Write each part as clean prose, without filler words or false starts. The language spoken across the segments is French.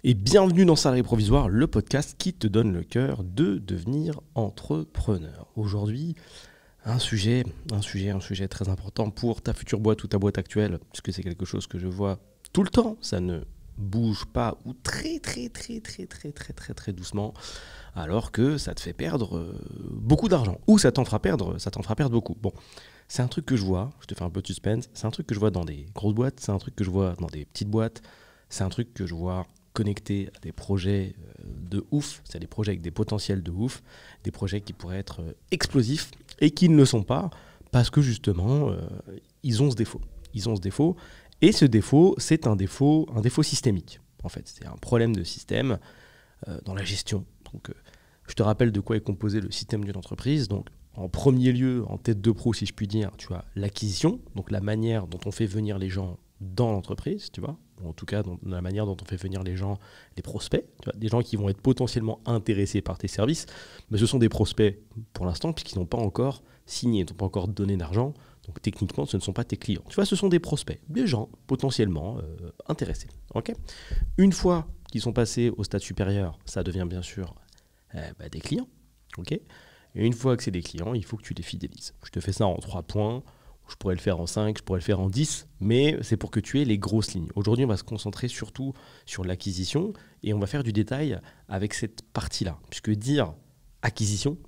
Et bienvenue dans Salarié Provisoire, le podcast qui te donne le cœur de devenir entrepreneur. Aujourd'hui, un sujet très important pour ta future boîte ou ta boîte actuelle, puisque c'est quelque chose que je vois tout le temps, ça ne bouge pas ou très doucement, alors que ça te fait perdre beaucoup d'argent, ou ça t'en fera perdre beaucoup. Bon, c'est un truc que je vois, je te fais un peu de suspense, c'est un truc que je vois dans des grosses boîtes, c'est un truc que je vois dans des petites boîtes, c'est un truc que je vois connecté à des projets de ouf, c'est des projets avec des potentiels de ouf, des projets qui pourraient être explosifs et qui ne le sont pas parce que justement, ils ont ce défaut. Et ce défaut, c'est un défaut systémique. En fait, c'est un problème de système dans la gestion. Donc, je te rappelle de quoi est composé le système d'une entreprise. Donc, en premier lieu, en tête de proue, si je puis dire, tu as l'acquisition, donc la manière dont on fait venir les gens dans l'entreprise, tu vois, ou en tout cas dans la manière dont on fait venir les gens, les prospects, tu vois, des gens qui vont être potentiellement intéressés par tes services, mais ce sont des prospects pour l'instant puisqu'ils n'ont pas encore signé, ils n'ont pas encore donné d'argent, donc techniquement ce ne sont pas tes clients. Tu vois, ce sont des prospects, des gens potentiellement intéressés. Okay, une fois qu'ils sont passés au stade supérieur, ça devient bien sûr des clients. Okay, et une fois que c'est des clients, il faut que tu les fidélises. Je te fais ça en 3 points. Je pourrais le faire en 5, je pourrais le faire en 10, mais c'est pour que tu aies les grosses lignes. Aujourd'hui, on va se concentrer surtout sur l'acquisition et on va faire du détail avec cette partie-là. Puisque dire acquisition,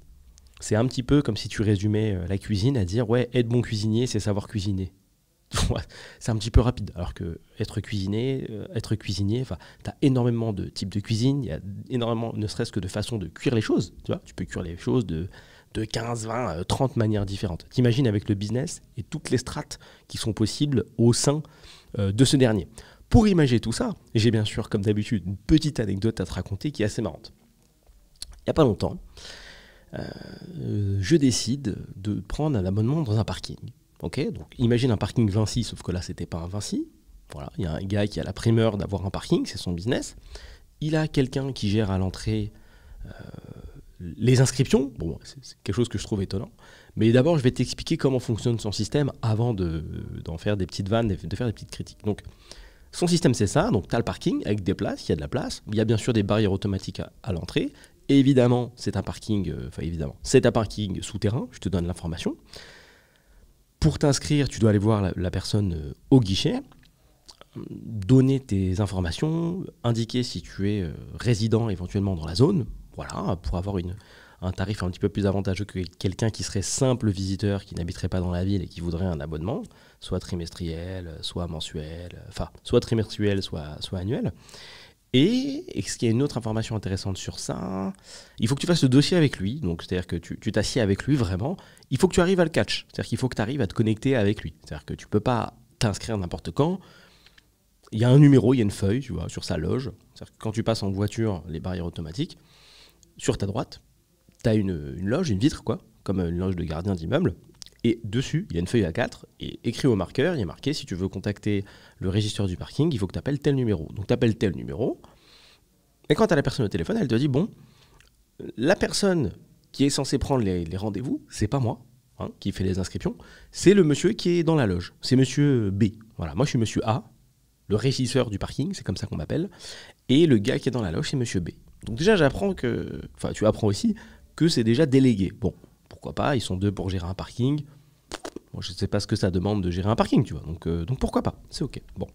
c'est un petit peu comme si tu résumais la cuisine à dire « ouais, être bon cuisinier, c'est savoir cuisiner ». C'est un petit peu rapide, alors que être cuisinier, tu as énormément de types de cuisine, il y a énormément, ne serait-ce que de façons de cuire les choses. Tu vois, tu peux cuire les choses de 15, 20, 30 manières différentes. T'imagines avec le business et toutes les strates qui sont possibles au sein de ce dernier. Pour imaginer tout ça, j'ai bien sûr, comme d'habitude, une petite anecdote à te raconter qui est assez marrante. Il n'y a pas longtemps, je décide de prendre un abonnement dans un parking. Okay, donc imagine un parking Vinci, sauf que là, c'était pas un Vinci. Voilà, il y a un gars qui a la primeur d'avoir un parking, c'est son business. Il a quelqu'un qui gère à l'entrée les inscriptions. Bon, c'est quelque chose que je trouve étonnant. Mais d'abord, je vais t'expliquer comment fonctionne son système avant d'en faire des petites vannes, de faire des petites critiques. Donc, son système, c'est ça. Donc, tu as le parking avec des places, il y a de la place. Il y a bien sûr des barrières automatiques à l'entrée. Et évidemment, c'est un parking, c'est un parking souterrain. Je te donne l'information. Pour t'inscrire, tu dois aller voir la personne au guichet, donner tes informations, indiquer si tu es résident éventuellement dans la zone, voilà, pour avoir un tarif un petit peu plus avantageux que quelqu'un qui serait simple visiteur, qui n'habiterait pas dans la ville et qui voudrait un abonnement, soit trimestriel, soit mensuel, soit trimestriel, soit annuel. Et est-ce qu'il y a une autre information intéressante sur ça? Il faut que tu fasses le dossier avec lui, donc c'est-à-dire que tu t'assieds avec lui vraiment. Il faut que tu arrives à le catch, c'est-à-dire qu'il faut que tu arrives à te connecter avec lui. C'est-à-dire que tu ne peux pas t'inscrire n'importe quand. Il y a un numéro, il y a une feuille, tu vois, sur sa loge. C'est-à-dire que quand tu passes en voiture, les barrières automatiques, sur ta droite, tu as une loge, une vitre, quoi, comme une loge de gardien d'immeuble. Et dessus, il y a une feuille A4, et écrit au marqueur, il y a marqué, si tu veux contacter le régisseur du parking, il faut que tu appelles tel numéro. Donc tu appelles tel numéro, et quand tu as la personne au téléphone, elle te dit, bon, la personne qui est censée prendre les rendez-vous, c'est pas moi, qui fait les inscriptions, c'est le monsieur qui est dans la loge, c'est monsieur B. Voilà, moi je suis monsieur A, le régisseur du parking, c'est comme ça qu'on m'appelle, et le gars qui est dans la loge, c'est monsieur B. Donc déjà, tu apprends aussi que c'est déjà délégué. Bon, pourquoi pas, ils sont 2 pour gérer un parking. Bon, je ne sais pas ce que ça demande de gérer un parking, tu vois. Donc pourquoi pas, c'est ok. Bon.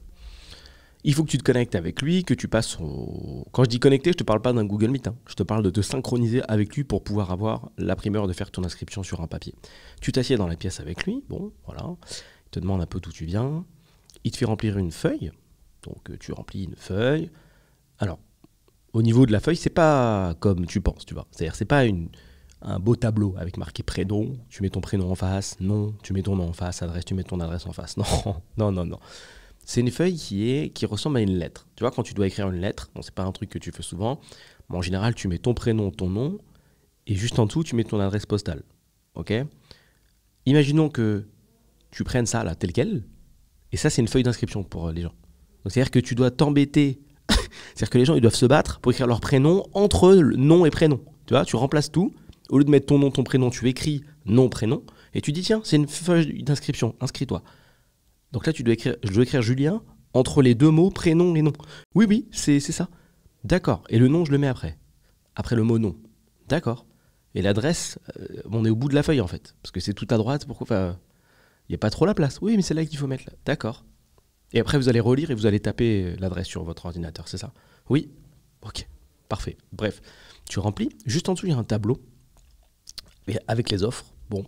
Il faut que tu te connectes avec lui, que tu passes Quand je dis connecter, je ne te parle pas d'un Google Meet. Je te parle de te synchroniser avec lui pour pouvoir avoir la primeur de faire ton inscription sur un papier. Tu t'assieds dans la pièce avec lui, bon, voilà. Il te demande un peu d'où tu viens. Il te fait remplir une feuille. Donc tu remplis une feuille. Alors, au niveau de la feuille, c'est pas comme tu penses, tu vois. C'est-à-dire, c'est pas un beau tableau avec marqué prénom, tu mets ton prénom en face, non, tu mets ton nom en face, adresse, tu mets ton adresse en face. Non. C'est une feuille qui ressemble à une lettre. Tu vois, quand tu dois écrire une lettre, bon, c'est pas un truc que tu fais souvent, mais en général, tu mets ton prénom, ton nom, et juste en dessous, tu mets ton adresse postale. Ok ? Imaginons que tu prennes ça, là, tel quel, et ça, c'est une feuille d'inscription pour les gens. Donc, c'est-à-dire que tu dois t'embêter. C'est-à-dire que les gens, ils doivent se battre pour écrire leur prénom entre nom et prénom. Tu vois, tu remplaces tout. Au lieu de mettre ton nom, ton prénom, tu écris nom, prénom, et tu dis, tiens, c'est une feuille d'inscription, inscris-toi. Donc là, je dois écrire Julien entre les 2 mots prénom et nom. Oui, c'est ça. D'accord. Et le nom, je le mets après. Après le mot nom. D'accord. Et l'adresse, on est au bout de la feuille en fait. Parce que c'est tout à droite. Pourquoi enfin, il n'y a pas trop la place. Oui, mais c'est là qu'il faut mettre là. D'accord. Et après, vous allez relire et vous allez taper l'adresse sur votre ordinateur, c'est ça? Oui. Ok. Parfait. Bref, tu remplis. Juste en dessous, il y a un tableau et avec les offres. Bon,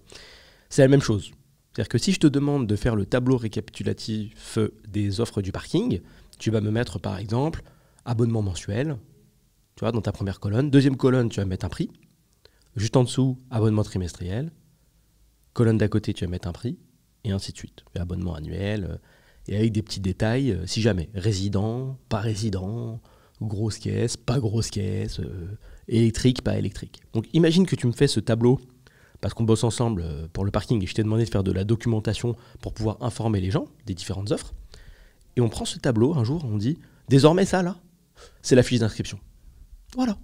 c'est la même chose. C'est-à-dire que si je te demande de faire le tableau récapitulatif des offres du parking, tu vas me mettre par exemple abonnement mensuel, tu vois, dans ta première colonne. Deuxième colonne, tu vas mettre un prix. Juste en dessous, abonnement trimestriel. Colonne d'à côté, tu vas mettre un prix. Et ainsi de suite. Et abonnement annuel. Et avec des petits détails, si jamais. Résident, pas résident, grosse caisse, pas grosse caisse, électrique, pas électrique. Donc imagine que tu me fais ce tableau, parce qu'on bosse ensemble pour le parking, et je t'ai demandé de faire de la documentation pour pouvoir informer les gens des différentes offres. Et on prend ce tableau un jour, on dit, désormais ça là, c'est la fiche d'inscription. Voilà.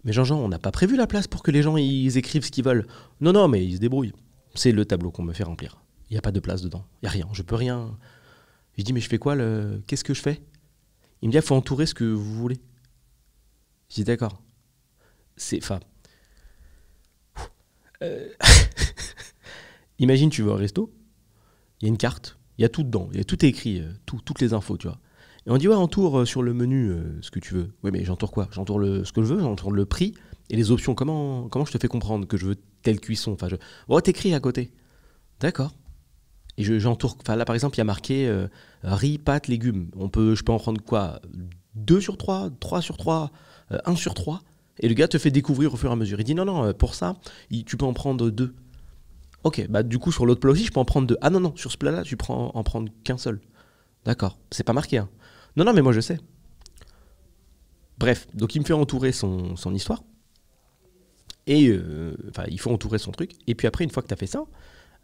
Mais Jean-Jean, on n'a pas prévu la place pour que les gens ils écrivent ce qu'ils veulent. Non, non, mais ils se débrouillent. C'est le tableau qu'on me fait remplir. Il n'y a pas de place dedans. Il n'y a rien. Je peux rien. Je dis, mais je fais quoi qu'est-ce que je fais? Il me dit, il faut entourer ce que vous voulez. Je dis, d'accord. Enfin. Imagine, tu vas au resto, il y a une carte, il y a tout dedans, il y a tout écrit, toutes les infos, tu vois. Et on dit, ouais, entoure sur le menu ce que tu veux. Oui, mais j'entoure quoi? J'entoure ce que je veux, j'entoure le prix et les options. Comment je te fais comprendre que je veux telle cuisson? Enfin, oh, t'écris à côté. D'accord. Et j'entoure. Enfin, là, par exemple, il y a marqué riz, pâtes, légumes. Je peux en prendre quoi? 2 sur 3, 3 sur 3, 1 sur 3. Et le gars te fait découvrir au fur et à mesure. Il dit, non, non, pour ça, tu peux en prendre 2. Ok, bah du coup, sur l'autre plat aussi, je peux en prendre 2. Ah non, non, sur ce plat-là, tu peux en prendre qu'un seul. D'accord. C'est pas marqué, hein. Non, non, mais moi, je sais. Bref, donc il me fait entourer son histoire. Et il faut entourer son truc. Et puis après, une fois que tu as fait ça,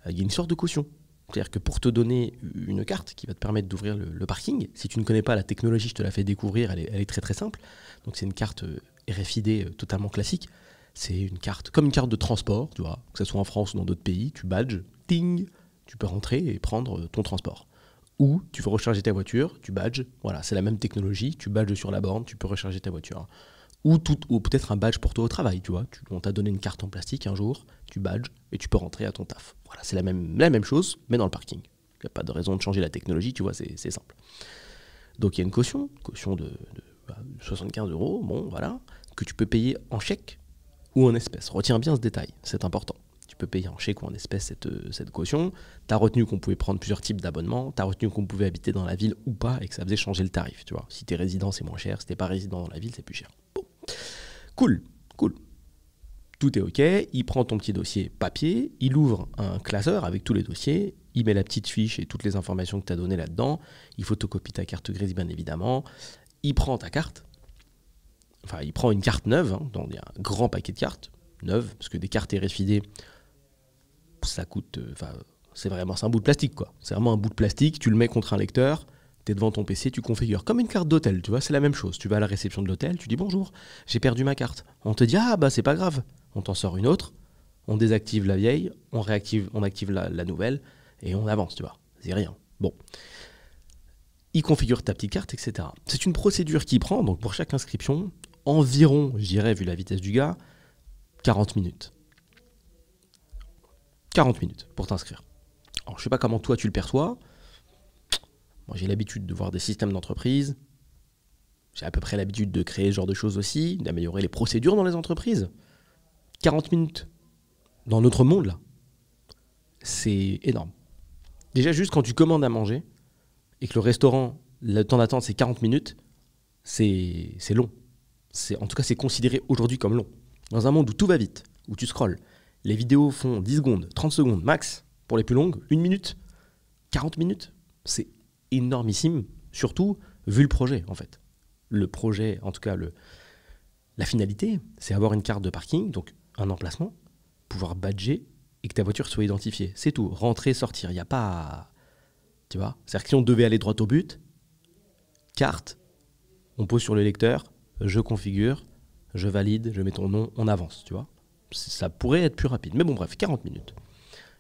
il y a une sorte de caution. C'est-à-dire que pour te donner une carte qui va te permettre d'ouvrir le parking, si tu ne connais pas la technologie, je te la fais découvrir, elle est très très simple. Donc c'est une carte RFID totalement classique. C'est une carte comme une carte de transport, tu vois, que ce soit en France ou dans d'autres pays, tu badges, ting, tu peux rentrer et prendre ton transport. Ou tu veux recharger ta voiture, tu badges, voilà, c'est la même technologie, tu badges sur la borne, tu peux recharger ta voiture. Ou peut-être un badge pour toi au travail, tu vois. On t'a donné une carte en plastique un jour, tu badges et tu peux rentrer à ton taf. Voilà, c'est la même chose, mais dans le parking. Il n'y a pas de raison de changer la technologie, tu vois, c'est simple. Donc il y a une caution de 75 €, bon, voilà, que tu peux payer en chèque ou en espèces. Retiens bien ce détail, c'est important. Tu peux payer en chèque ou en espèces cette caution. Tu as retenu qu'on pouvait prendre plusieurs types d'abonnements. Tu as retenu qu'on pouvait habiter dans la ville ou pas et que ça faisait changer le tarif, tu vois. Si tu es résident, c'est moins cher. Si tu n'es pas résident dans la ville, c'est plus cher. Bon. Cool. Tout est OK. Il prend ton petit dossier papier, il ouvre un classeur avec tous les dossiers, il met la petite fiche et toutes les informations que tu as données là-dedans. Il photocopie ta carte grise, bien évidemment. Il prend ta carte. Enfin, il prend une carte neuve. Hein, donc il y a un grand paquet de cartes neuves, parce que des cartes RFID, ça coûte... c'est un bout de plastique, quoi. C'est vraiment un bout de plastique, tu le mets contre un lecteur, tu es devant ton PC, tu configures. Comme une carte d'hôtel, tu vois, c'est la même chose. Tu vas à la réception de l'hôtel, tu dis bonjour, j'ai perdu ma carte. On te dit, ah bah c'est pas grave. On t'en sort une autre, on désactive la vieille, on active la nouvelle, et on avance, tu vois. C'est rien. Bon. Il configure ta petite carte, etc. C'est une procédure qui prend, donc pour chaque inscription, environ, je dirais, vu la vitesse du gars, 40 minutes. 40 minutes pour t'inscrire. Alors, je sais pas comment toi tu le perçois. Moi, j'ai l'habitude de voir des systèmes d'entreprise. J'ai à peu près l'habitude de créer ce genre de choses aussi, d'améliorer les procédures dans les entreprises. 40 minutes. Dans notre monde, là, c'est énorme. Déjà, juste quand tu commandes à manger et que le restaurant, le temps d'attente, c'est 40 minutes, c'est long. En tout cas, c'est considéré aujourd'hui comme long. Dans un monde où tout va vite, où tu scrolles, les vidéos font 10 secondes, 30 secondes max, pour les plus longues, 1 minute, 40 minutes, c'est énormissime, surtout vu le projet, en fait. Le projet, en tout cas, la finalité, c'est avoir une carte de parking, donc un emplacement, pouvoir badger et que ta voiture soit identifiée. C'est tout. Rentrer, sortir, il n'y a pas... Tu vois? C'est-à-dire que si on devait aller droit au but, carte, on pose sur le lecteur, je configure, je valide, je mets ton nom, on avance, tu vois? Ça pourrait être plus rapide. Mais bon, bref, 40 minutes.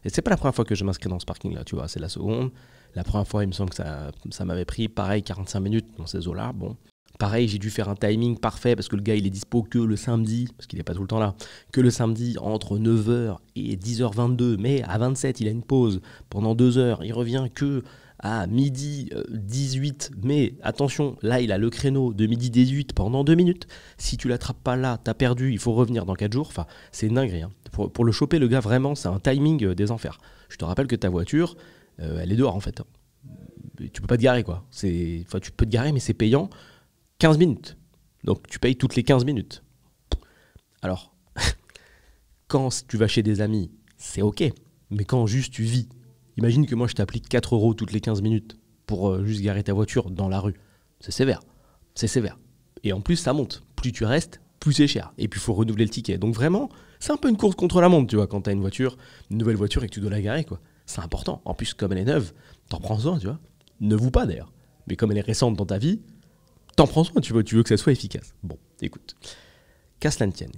Et c'est pas la première fois que je m'inscris dans ce parking-là, tu vois, c'est la seconde. La première fois, il me semble que ça m'avait pris, pareil, 45 minutes dans ces eaux-là. Bon, Pareil, j'ai dû faire un timing parfait parce que le gars, il est dispo que le samedi, parce qu'il n'est pas tout le temps là, que le samedi entre 9h et 10h22. Mais à 27, il a une pause pendant 2 heures. Il revient que à midi 18. Mais attention, là, il a le créneau de midi 18 pendant 2 minutes. Si tu l'attrapes pas là, t'as perdu, il faut revenir dans 4 jours. Enfin, c'est une dinguerie. Hein. Pour le choper, le gars, vraiment, c'est un timing des enfers. Je te rappelle que ta voiture, elle est dehors en fait. Tu peux pas te garer quoi. Enfin, tu peux te garer, mais c'est payant 15 minutes. Donc tu payes toutes les 15 minutes. Alors, quand tu vas chez des amis, c'est ok. Mais quand juste tu vis, imagine que moi je t'applique 4 euros toutes les 15 minutes pour juste garer ta voiture dans la rue. C'est sévère. C'est sévère. Et en plus, ça monte. Plus tu restes, plus c'est cher. Et puis il faut renouveler le ticket. Donc vraiment, c'est un peu une course contre la montre, tu vois, quand tu as une voiture, une nouvelle voiture et que tu dois la garer, quoi. C'est important. En plus, comme elle est neuve, t'en prends soin, tu vois. Ne vous pas d'ailleurs. Mais comme elle est récente dans ta vie, t'en prends soin, tu veux que ça soit efficace. Bon, écoute. Qu'à cela ne tienne.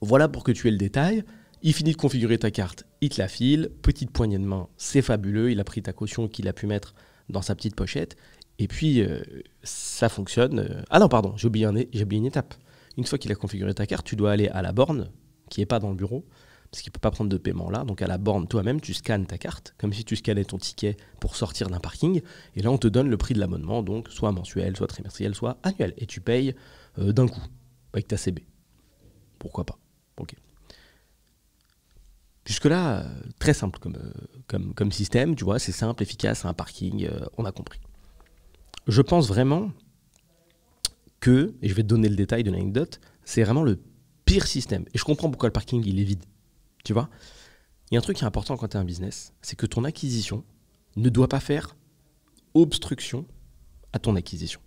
Voilà pour que tu aies le détail. Il finit de configurer ta carte, il te la file. Petite poignée de main, c'est fabuleux. Il a pris ta caution qu'il a pu mettre dans sa petite pochette. Et puis, ça fonctionne. Ah non, pardon, j'ai oublié une étape. Une fois qu'il a configuré ta carte, tu dois aller à la borne, qui n'est pas dans le bureau, parce qu'il ne peut pas prendre de paiement là. Donc à la borne, toi-même, tu scannes ta carte, comme si tu scannais ton ticket pour sortir d'un parking. Et là, on te donne le prix de l'abonnement, donc soit mensuel, soit trimestriel, soit annuel. Et tu payes d'un coup, avec ta CB. Pourquoi pas? Ok. Jusque-là, très simple comme système, tu vois, c'est simple, efficace, un parking, on a compris. Je pense vraiment que, et je vais te donner le détail de l'anecdote, c'est vraiment le pire système. Et je comprends pourquoi le parking, il est vide. Tu vois, il y a un truc qui est important quand tu as un business, c'est que ton acquisition ne doit pas faire obstruction à ton acquisition.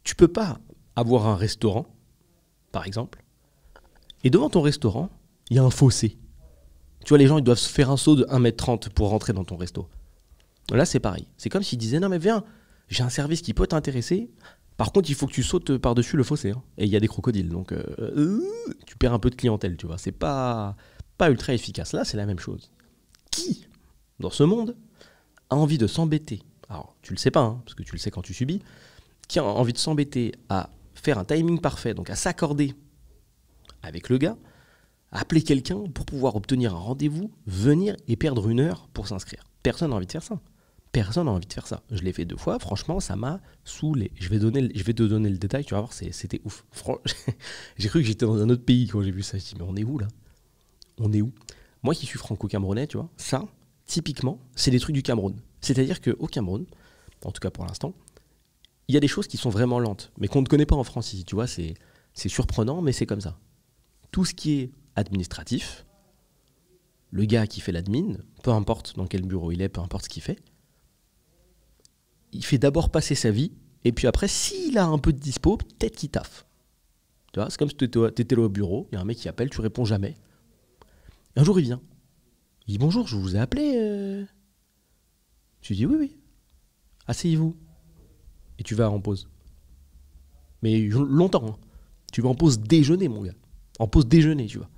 Tu peux pas avoir un restaurant, par exemple, et devant ton restaurant, il y a un fossé. Tu vois, les gens, ils doivent se faire un saut de 1,30 m pour rentrer dans ton resto. Là, c'est pareil. C'est comme s'ils disaient, non mais viens, j'ai un service qui peut t'intéresser. Par contre, il faut que tu sautes par-dessus le fossé. Hein. Et il y a des crocodiles. Donc, tu perds un peu de clientèle, tu vois. C'est pas ultra efficace. Là, c'est la même chose. Qui, dans ce monde, a envie de s'embêter? Alors, tu le sais pas, hein, parce que tu le sais quand tu subis. Qui a envie de s'embêter à faire un timing parfait, donc à s'accorder avec le gars, à appeler quelqu'un pour pouvoir obtenir un rendez-vous, venir et perdre 1 heure pour s'inscrire? Personne n'a envie de faire ça. Personne n'a envie de faire ça. Je l'ai fait 2 fois, franchement, ça m'a saoulé. Je vais te donner le détail, tu vas voir, c'était ouf. J'ai cru que j'étais dans un autre pays quand j'ai vu ça. Je me suis dit, mais on est où là? On est où? Moi qui suis franco-camerounais, tu vois, ça, typiquement, c'est des trucs du Cameroun. C'est-à-dire qu'au Cameroun, en tout cas pour l'instant, il y a des choses qui sont vraiment lentes, mais qu'on ne connaît pas en France ici, tu vois, c'est surprenant, mais c'est comme ça. Tout ce qui est administratif, le gars qui fait l'admin, peu importe dans quel bureau il est, peu importe ce qu'il fait, il fait d'abord passer sa vie, et puis après, s'il a un peu de dispo, peut-être qu'il taffe. Tu vois, c'est comme si tu étais là au bureau, il y a un mec qui appelle, tu réponds jamais. Et un jour, il vient. Il dit, bonjour, je vous ai appelé. Je lui dis, oui. Asseyez-vous. Et tu vas en pause. Mais longtemps. Hein. Tu vas en pause déjeuner, mon gars. En pause déjeuner, tu vois.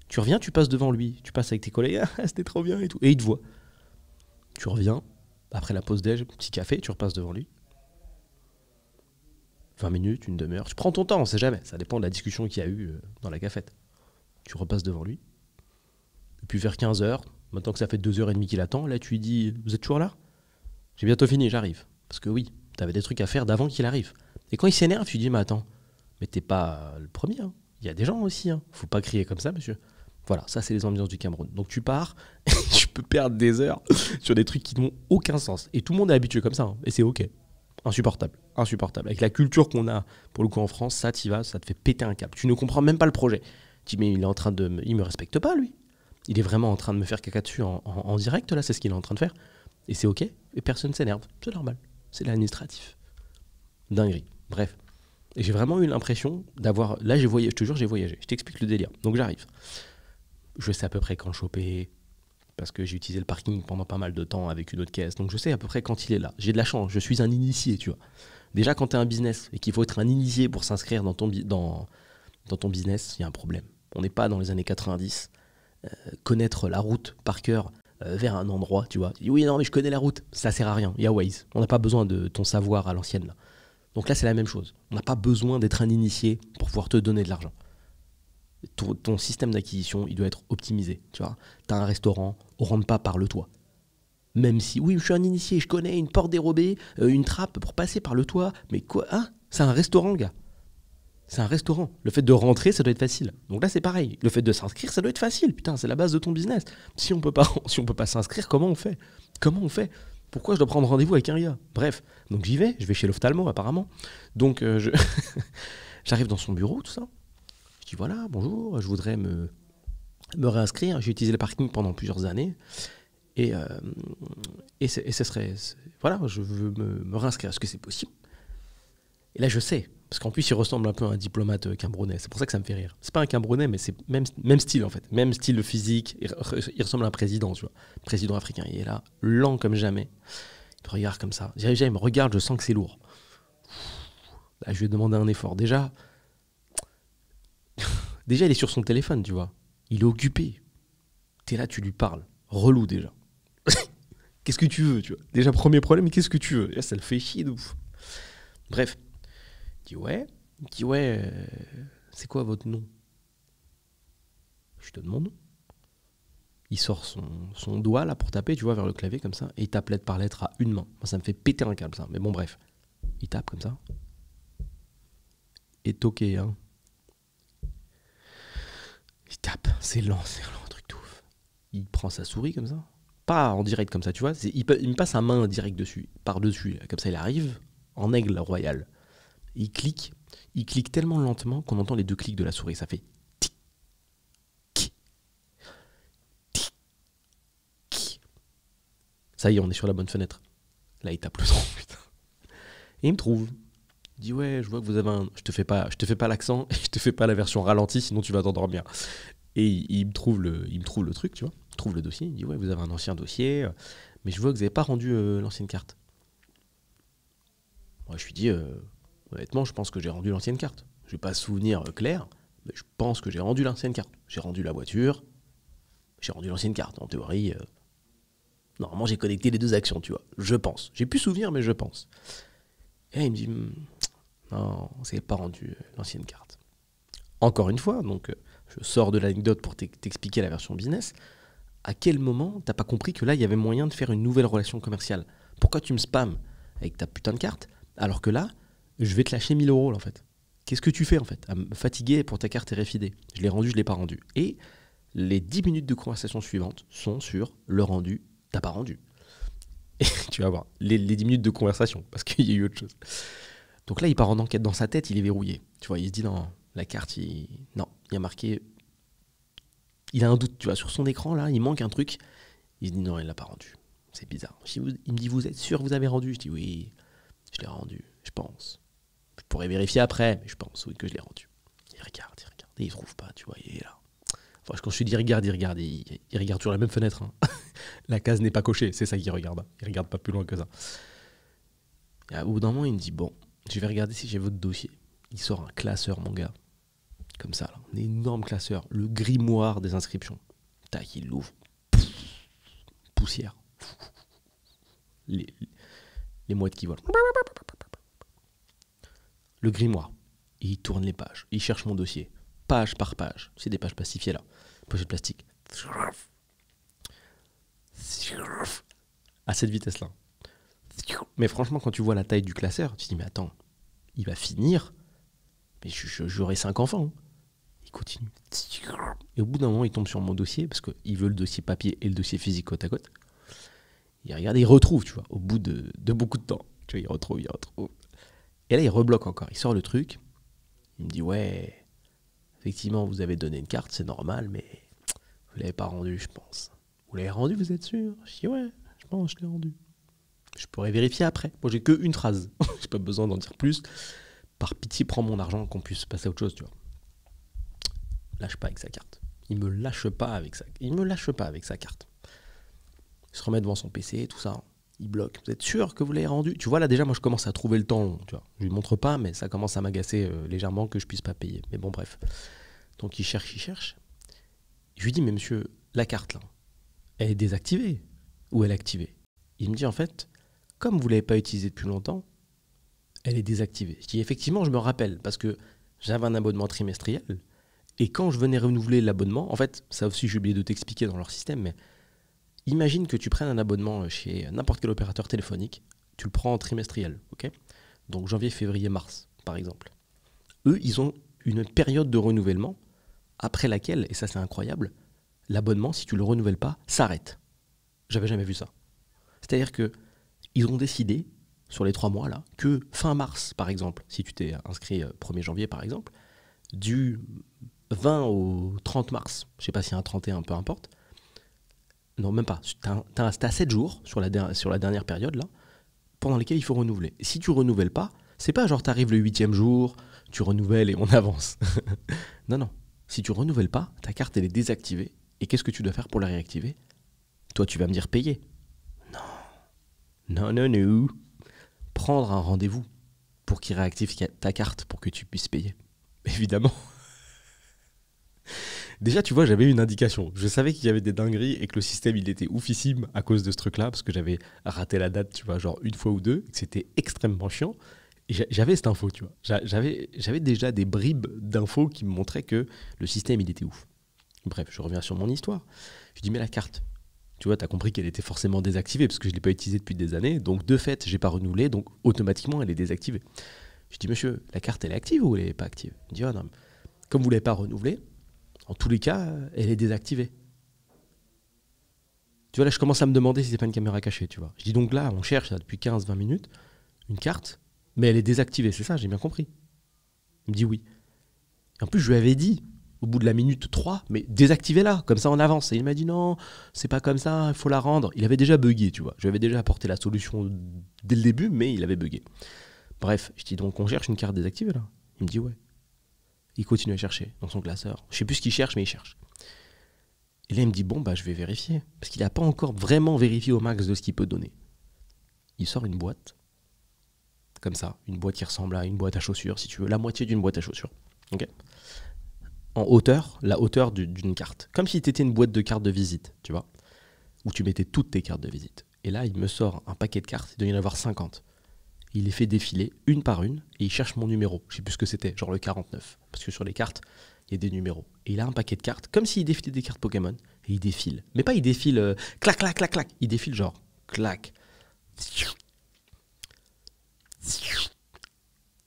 Tu reviens, tu passes devant lui. Tu passes avec tes collègues. Ah, c'était trop bien et tout. Et il te voit. Tu reviens. Après la pause déj, petit café, tu repasses devant lui. 20 minutes, une demi-heure. Tu prends ton temps, on sait jamais. Ça dépend de la discussion qu'il y a eu dans la cafette. Tu repasses devant lui. Et puis vers 15h, maintenant que ça fait 2h30 qu'il attend, là tu lui dis, vous êtes toujours là? J'ai bientôt fini, j'arrive. Parce que oui, t'avais des trucs à faire d'avant qu'il arrive. Et quand il s'énerve, tu lui dis, mais attends, mais t'es pas le premier. Hein. Il y a des gens aussi. Hein. Faut pas crier comme ça, monsieur. Voilà, ça c'est les ambiances du Cameroun. Donc tu pars, et tu peux perdre des heures sur des trucs qui n'ont aucun sens. Et tout le monde est habitué comme ça. Hein. Et c'est ok. Insupportable. Avec la culture qu'on a, pour le coup en France, ça t'y vas, ça te fait péter un câble. Tu ne comprends même pas le projet. Tu dis, mais il me respecte pas, lui. Il est vraiment en train de me faire caca dessus en direct, là, c'est ce qu'il est en train de faire. Et c'est ok, et personne s'énerve. C'est normal. C'est l'administratif. Dinguerie. Bref. Et j'ai vraiment eu l'impression d'avoir... Là, j'ai voyagé, je te jure, j'ai voyagé. Je t'explique le délire. Donc j'arrive. Je sais à peu près quand le choper, parce que j'ai utilisé le parking pendant pas mal de temps avec une autre caisse. Donc je sais à peu près quand il est là. J'ai de la chance, je suis un initié, tu vois. Déjà, quand tu as un business et qu'il faut être un initié pour s'inscrire dans ton business, il y a un problème. On n'est pas dans les années 90. Connaître la route par cœur vers un endroit, tu vois. Il dit, oui, non, mais je connais la route. Ça sert à rien. Il y a Waze. On n'a pas besoin de ton savoir à l'ancienne, là. Donc là, c'est la même chose. On n'a pas besoin d'être un initié pour pouvoir te donner de l'argent. Ton système d'acquisition, il doit être optimisé, tu vois. Tu as un restaurant, on rentre pas par le toit. Même si, oui, je suis un initié, je connais une porte dérobée, une trappe pour passer par le toit. Mais quoi, hein? C'est un restaurant, gars. C'est un restaurant. Le fait de rentrer, ça doit être facile. Donc là, c'est pareil. Le fait de s'inscrire, ça doit être facile. Putain, c'est la base de ton business. Si on peut pas, si on peut pas s'inscrire, comment on fait? Comment on fait? Pourquoi je dois prendre rendez-vous avec un gars? Bref, donc j'y vais. Je vais chez l'ophtalmo, apparemment. Donc j'arrive dans son bureau, tout ça. Je dis voilà, bonjour, je voudrais me réinscrire. J'ai utilisé le parking pendant plusieurs années. Et ce serait... Voilà, je veux me réinscrire. Est-ce que c'est possible? Et là, je sais. Parce qu'en plus, il ressemble un peu à un diplomate camerounais. C'est pour ça que ça me fait rire. C'est pas un camerounais, mais c'est même style, en fait. Même style physique. Il ressemble à un président, tu vois. Président africain. Il est là, lent comme jamais. Il me regarde comme ça. Déjà, il me regarde, je sens que c'est lourd. Là, je lui ai demandé un effort. Déjà, il est sur son téléphone, tu vois. Il est occupé. T'es là, tu lui parles. Relou, déjà. Qu'est-ce que tu veux, tu vois? Déjà, premier problème, mais qu'est-ce que tu veux? Là, ça le fait chier de ouf. Bref. Il dit ouais, c'est quoi votre nom? Je te demande nom. Il sort son doigt là pour taper, tu vois, vers le clavier comme ça, et il tape lettre par lettre à une main. Moi, ça me fait péter un câble, ça. Mais bon, bref. Il tape comme ça. Et toqué, hein. Il tape, c'est lent, un truc de ouf. Il prend sa souris comme ça. Pas en direct comme ça, tu vois. Il me passe sa main direct dessus, par-dessus. Comme ça, il arrive en aigle royal. Il clique tellement lentement qu'on entend les deux clics de la souris. Ça fait tic, tic, tic, tic. Ça y est, on est sur la bonne fenêtre. Là, il tape le son, putain. Et il me trouve. Il dit ouais, je vois que vous avez un... Je te fais pas l'accent, je te fais pas la version ralentie, sinon tu vas t'endormir. Et il me trouve le truc, tu vois. Il trouve le dossier. Il dit ouais, vous avez un ancien dossier, mais je vois que vous n'avez pas rendu l'ancienne carte. Moi, je lui dis honnêtement, je pense que j'ai rendu l'ancienne carte. Je n'ai pas souvenir clair, mais je pense que j'ai rendu l'ancienne carte. J'ai rendu la voiture, j'ai rendu l'ancienne carte. En théorie, normalement, j'ai connecté les deux actions, tu vois. Je pense. J'ai plus souvenir, mais je pense. Et là, il me dit non, vous n'avez pas rendu l'ancienne carte. Encore une fois, donc je sors de l'anecdote pour t'expliquer la version business. À quel moment t'as pas compris que là, il y avait moyen de faire une nouvelle relation commerciale? Pourquoi tu me spams avec ta putain de carte, alors que là, je vais te lâcher 1000 euros, là, en fait? Qu'est-ce que tu fais, en fait, à me fatiguer pour ta carte RFID? Je l'ai rendue, je l'ai pas rendue. Et les 10 minutes de conversation suivantes sont sur le rendu, t'as pas rendu. Et tu vas voir, les 10 minutes de conversation, parce qu'il y a eu autre chose. Donc là, il part en enquête dans sa tête, il est verrouillé. Tu vois, il se dit, non, la carte, non, il y a marqué... Il a un doute, tu vois, sur son écran, là, il manque un truc. Il se dit, non, il l'a pas rendu. C'est bizarre. Il me dit, vous êtes sûr que vous avez rendu? Je dis, oui, je l'ai rendu, je pense. Je pourrais vérifier après, mais je pense, oui, que je l'ai rendu. Il regarde, et il ne trouve pas, tu vois, il est là. Enfin, quand je te dis, il regarde, il regarde toujours la même fenêtre. Hein. La case n'est pas cochée, c'est ça qu'il regarde. Il regarde pas plus loin que ça. Et au bout d'un moment, il me dit, bon, je vais regarder si j'ai votre dossier. Il sort un classeur, mon gars. Comme ça, là, un énorme classeur, le grimoire des inscriptions. Tac, il l'ouvre. Poussière. Les mouettes qui volent. Le grimoire. Et il tourne les pages. Il cherche mon dossier. Page par page. C'est des pages plastifiées là. Pochette plastique. À cette vitesse-là. Mais franchement, quand tu vois la taille du classeur, tu te dis, mais attends, il va finir. Mais j'aurai 5 enfants. Hein. Il continue. Et au bout d'un moment, il tombe sur mon dossier, parce qu'il veut le dossier papier et le dossier physique côte à côte. Il regarde et il retrouve, tu vois, au bout de beaucoup de temps. Tu vois, il retrouve. Et là, il rebloque encore. Il sort le truc. Il me dit, ouais, effectivement, vous avez donné une carte, c'est normal, mais vous ne l'avez pas rendue, je pense. Vous l'avez rendue, vous êtes sûr? Je dis, ouais, je pense que je l'ai rendue. Je pourrais vérifier après. Moi, j'ai qu'une phrase. J'ai pas besoin d'en dire plus. Par pitié, prends mon argent, qu'on puisse passer à autre chose, tu vois. Lâche pas avec sa carte. Il me lâche pas avec sa carte. Il se remet devant son PC, tout ça. Il bloque. Vous êtes sûr que vous l'avez rendu? Tu vois, là, déjà, moi, je commence à trouver le temps long, tu vois. Je lui montre pas, mais ça commence à m'agacer légèrement que je puisse pas payer. Mais bon, bref. Donc, il cherche. Je lui dis, mais monsieur, la carte, là, elle est désactivée ou elle est activée? Il me dit en fait, comme vous ne l'avez pas utilisée depuis longtemps, elle est désactivée. Je dis effectivement, je me rappelle parce que j'avais un abonnement trimestriel et quand je venais renouveler l'abonnement, en fait, ça aussi j'ai oublié de t'expliquer dans leur système, mais imagine que tu prennes un abonnement chez n'importe quel opérateur téléphonique, tu le prends en trimestriel, ok? Donc janvier, février, mars, par exemple. Eux, ils ont une période de renouvellement après laquelle, et ça c'est incroyable, l'abonnement, si tu ne le renouvelles pas, s'arrête. J'avais jamais vu ça. C'est-à-dire qu'ils ont décidé, sur les 3 mois là, que fin mars, par exemple, si tu t'es inscrit 1er janvier par exemple, du 20 au 30 mars, je ne sais pas s'il y a un 31, peu importe, non même pas, t'as 7 jours sur la dernière période là, pendant lesquels il faut renouveler. Et si tu renouvelles pas, c'est pas genre t'arrives le 8e jour, tu renouvelles et on avance. Non, non. Si tu renouvelles pas, ta carte elle est désactivée. Et qu'est-ce que tu dois faire pour la réactiver? Toi, tu vas me dire payer. Non, non, non. Prendre un rendez-vous pour qu'il réactive ta carte pour que tu puisses payer. Évidemment. Déjà, tu vois, j'avais une indication. Je savais qu'il y avait des dingueries et que le système, il était oufissime à cause de ce truc-là, parce que j'avais raté la date, tu vois, genre une fois ou deux, et que c'était extrêmement chiant. Et j'avais cette info, tu vois. J'avais déjà des bribes d'infos qui me montraient que le système, il était ouf. Bref, je reviens sur mon histoire. Je dis, mais la carte, tu vois, tu as compris qu'elle était forcément désactivée, parce que je ne l'ai pas utilisée depuis des années. Donc, de fait, je n'ai pas renouvelé, donc automatiquement, elle est désactivée. Je dis, monsieur, la carte, elle est active ou elle n'est pas active? Il me dit, ah non, comme vous ne l'avez pas renouvelée, en tous les cas, elle est désactivée. Tu vois, là, je commence à me demander si c'est pas une caméra cachée, tu vois. Je dis donc là, on cherche là, depuis 15-20 minutes une carte, mais elle est désactivée, c'est ça, j'ai bien compris. Il me dit oui. Et en plus, je lui avais dit, au bout de la minute 3, mais désactivez-la, comme ça on avance. Et il m'a dit non, c'est pas comme ça, il faut la rendre. Il avait déjà bugué, tu vois. Je lui avais déjà apporté la solution dès le début, mais il avait bugué. Bref, je dis donc on cherche une carte désactivée là. Il me dit ouais. Il continue à chercher dans son classeur. Je sais plus ce qu'il cherche, mais il cherche. Et là, il me dit, bon, bah, je vais vérifier. Parce qu'il n'a pas encore vraiment vérifié au max de ce qu'il peut donner. Il sort une boîte. Comme ça. Une boîte qui ressemble à une boîte à chaussures, si tu veux. La moitié d'une boîte à chaussures. Okay. En hauteur, la hauteur d'une carte. Comme si c'était une boîte de cartes de visite, tu vois. Où tu mettais toutes tes cartes de visite. Et là, il me sort un paquet de cartes. Il doit y en avoir 50. Il les fait défiler une par une et il cherche mon numéro. Je sais plus ce que c'était, genre le 49. Parce que sur les cartes, il y a des numéros. Et il a un paquet de cartes, comme s'il défilait des cartes Pokémon. Et il défile. Mais pas il défile clac, clac, clac, clac. Il défile genre clac.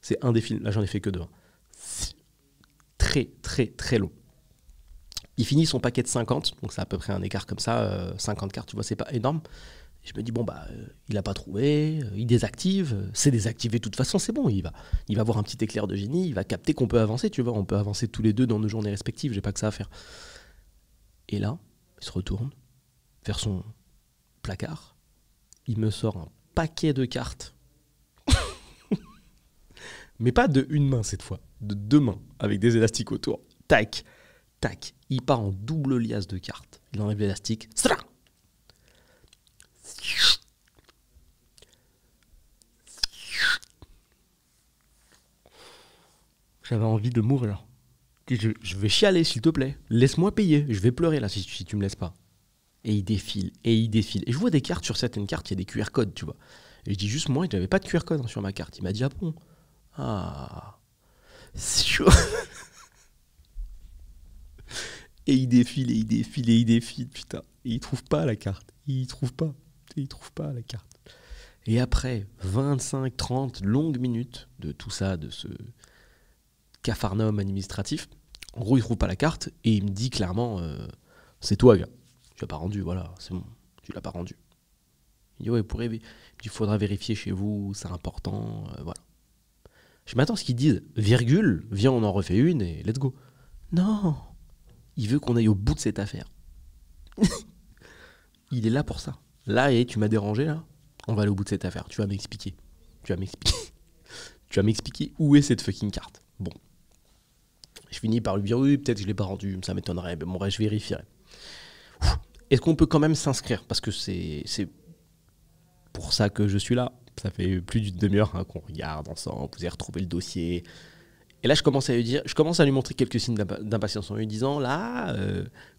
C'est un défile. Là, j'en ai fait que deux. Très, très, très long. Il finit son paquet de 50. Donc c'est à peu près un écart comme ça. 50 cartes, tu vois, c'est pas énorme. Et je me dis, bon, bah, il n'a pas trouvé, il désactive, c'est désactivé de toute façon, c'est bon, il va avoir un petit éclair de génie, il va capter qu'on peut avancer, tu vois, on peut avancer tous les deux dans nos journées respectives, j'ai pas que ça à faire. Et là, il se retourne vers son placard, il me sort un paquet de cartes, mais pas de une main cette fois, de 2 mains, avec des élastiques autour, tac, tac, il part en double liasse de cartes, il enlève l'élastique, j'avais envie de mourir. Je vais chialer, s'il te plaît. Laisse-moi payer. Je vais pleurer là si tu me laisses pas. Et il défile, et il défile. Et je vois des cartes, sur certaines cartes, il y a des QR codes, tu vois. Et je dis juste, moi, je n'avais pas de QR code sur ma carte. Il m'a dit, ah bon? Ah. C'est chaud. Et il défile, et il défile, et il défile, putain. Et il trouve pas la carte. Il trouve pas la carte. Et après 25, 30 longues minutes de tout ça, de ce capharnaüm administratif, en gros, il trouve pas la carte, et il me dit clairement, c'est toi, gars. Tu l'as pas rendu, voilà, c'est bon, tu l'as pas rendu. Il dit, ouais, il faudra vérifier chez vous, c'est important, voilà. Je m'attends à ce qu'ils disent, virgule, viens, on en refait une, et let's go. Non, il veut qu'on aille au bout de cette affaire. Il est là pour ça. Là, et tu m'as dérangé, là, on va aller au bout de cette affaire, tu vas m'expliquer. Tu vas m'expliquer où est cette fucking carte. Bon. Je finis par lui dire, oui, peut-être que je l'ai pas rendu, ça m'étonnerait, mais bon, bref, je vérifierai. Est-ce qu'on peut quand même s'inscrire? Parce que c'est pour ça que je suis là. Ça fait plus d'une demi-heure qu'on regarde ensemble, vous avez retrouvé le dossier. Et là, je commence à lui montrer quelques signes d'impatience en lui disant, là,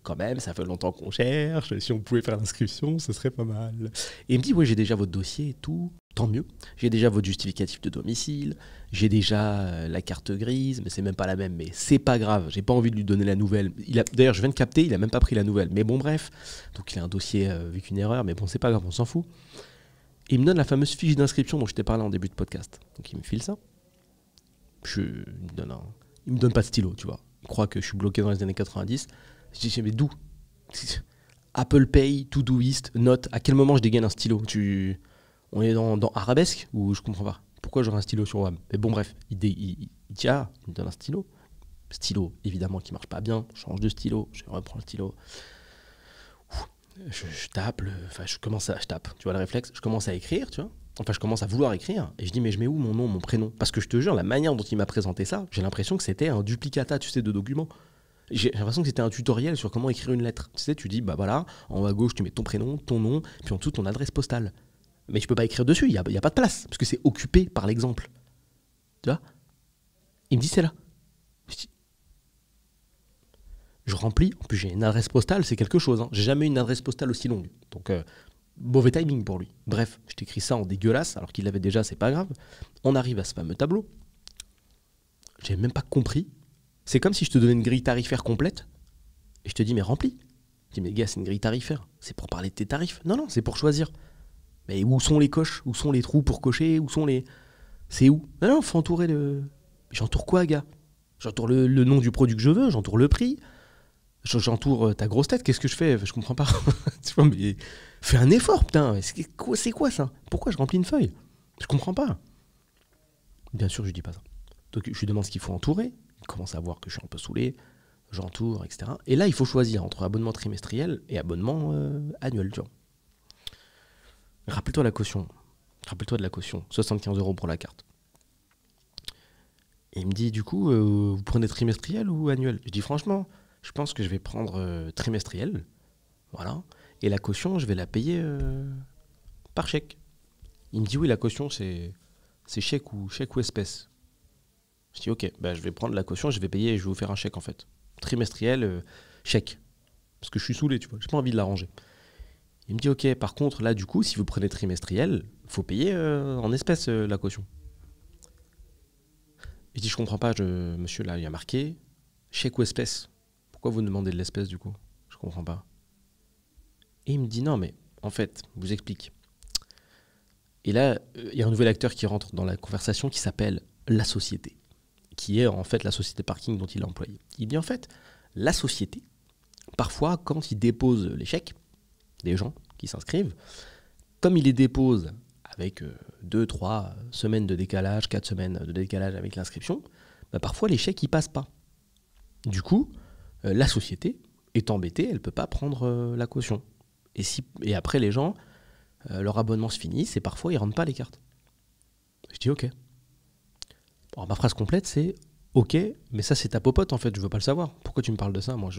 quand même, ça fait longtemps qu'on cherche, si on pouvait faire l'inscription, ce serait pas mal. Et il me dit, ouais, j'ai déjà votre dossier et tout, tant mieux. J'ai déjà votre justificatif de domicile, j'ai déjà la carte grise, mais c'est même pas la même, mais c'est pas grave, j'ai pas envie de lui donner la nouvelle. D'ailleurs, je viens de capter, il a même pas pris la nouvelle, mais bon, bref. Donc il a un dossier avec une erreur, mais bon, c'est pas grave, on s'en fout. Et il me donne la fameuse fiche d'inscription dont je t'ai parlé en début de podcast. Donc il me file ça. Il me donne pas de stylo, tu vois. Il croit que je suis bloqué dans les années 90. Je dis, mais d'où? Apple Pay, Todoist, Note, à quel moment je dégaine un stylo? On est dans Arabesque ou je comprends pas? Pourquoi j'aurais un stylo sur WAM? Mais bon, bref, il me donne un stylo. Stylo, évidemment, qui marche pas bien. Je change de stylo, je reprends le stylo. Je tape, je tape, tu vois le réflexe, je commence à écrire, tu vois. Enfin, je commence à vouloir écrire, et je dis, mais je mets où mon nom, mon prénom? Parce que je te jure, la manière dont il m'a présenté ça, j'ai l'impression que c'était un duplicata, tu sais, de documents. J'ai l'impression que c'était un tutoriel sur comment écrire une lettre. Tu sais, tu dis, bah voilà, en haut à gauche, tu mets ton prénom, ton nom, puis en dessous, ton adresse postale. Mais je peux pas écrire dessus, il y a pas de place, parce que c'est occupé par l'exemple. Tu vois? Il me dit, c'est là. Je remplis, en plus j'ai une adresse postale, c'est quelque chose. Hein. J'ai jamais eu une adresse postale aussi longue. Donc, mauvais timing pour lui. Bref, je t'écris ça en dégueulasse, alors qu'il l'avait déjà, c'est pas grave. On arrive à ce fameux tableau. J'ai même pas compris. C'est comme si je te donnais une grille tarifaire complète, et je te dis, mais remplis. Je dis, mais gars, c'est une grille tarifaire. C'est pour parler de tes tarifs. Non, c'est pour choisir. Mais où sont les coches? Où sont les trous pour cocher? Où sont les... C'est où? Non, faut entourer le... J'entoure quoi, gars? J'entoure le nom du produit que je veux, j'entoure le prix. J'entoure ta grosse tête, qu'est-ce que je fais? Je comprends pas. Tu vois, mais fais un effort, putain. C'est quoi ça? Pourquoi je remplis une feuille? Je comprends pas. Bien sûr, je dis pas ça. Donc, je lui demande ce qu'il faut entourer. Il commence à voir que je suis un peu saoulé. J'entoure, etc. Et là, il faut choisir entre abonnement trimestriel et abonnement annuel. Tu vois. Rappelle-toi la caution. Rappelle-toi de la caution. 75 € pour la carte. Et il me dit, du coup, vous prenez trimestriel ou annuel? Je dis, franchement, je pense que je vais prendre trimestriel. Voilà. Et la caution, je vais la payer par chèque. Il me dit, oui, la caution, c'est chèque ou espèce. Je dis, ok, bah, je vais prendre la caution, je vais payer et je vais vous faire un chèque, en fait. Trimestriel, chèque. Parce que je suis saoulé, tu vois. J'ai pas envie de l'arranger. Il me dit, ok, par contre, là, du coup, si vous prenez trimestriel, il faut payer en espèces la caution. Je dis, je comprends pas, monsieur, là, il y a marqué chèque ou espèce. Pourquoi vous demandez de l'espèce, du coup? Je comprends pas. Et il me dit, non, mais en fait, je vous explique. Et là, il y a un nouvel acteur qui rentre dans la conversation qui s'appelle la société, qui est en fait la société parking dont il est employé. Il dit, en fait, la société, parfois, quand il dépose les chèques des gens qui s'inscrivent, comme il les dépose avec 2-3 semaines de décalage, 4 semaines de décalage avec l'inscription, bah parfois les chèques, ils passent pas. Du coup, la société est embêtée, elle ne peut pas prendre la caution. Et après, les gens, leur abonnement se finit, et parfois, ils ne rendent pas les cartes. Je dis OK. Alors, ma phrase complète, c'est OK, mais ça, c'est ta popote, en fait, je ne veux pas le savoir. Pourquoi tu me parles de ça? Moi,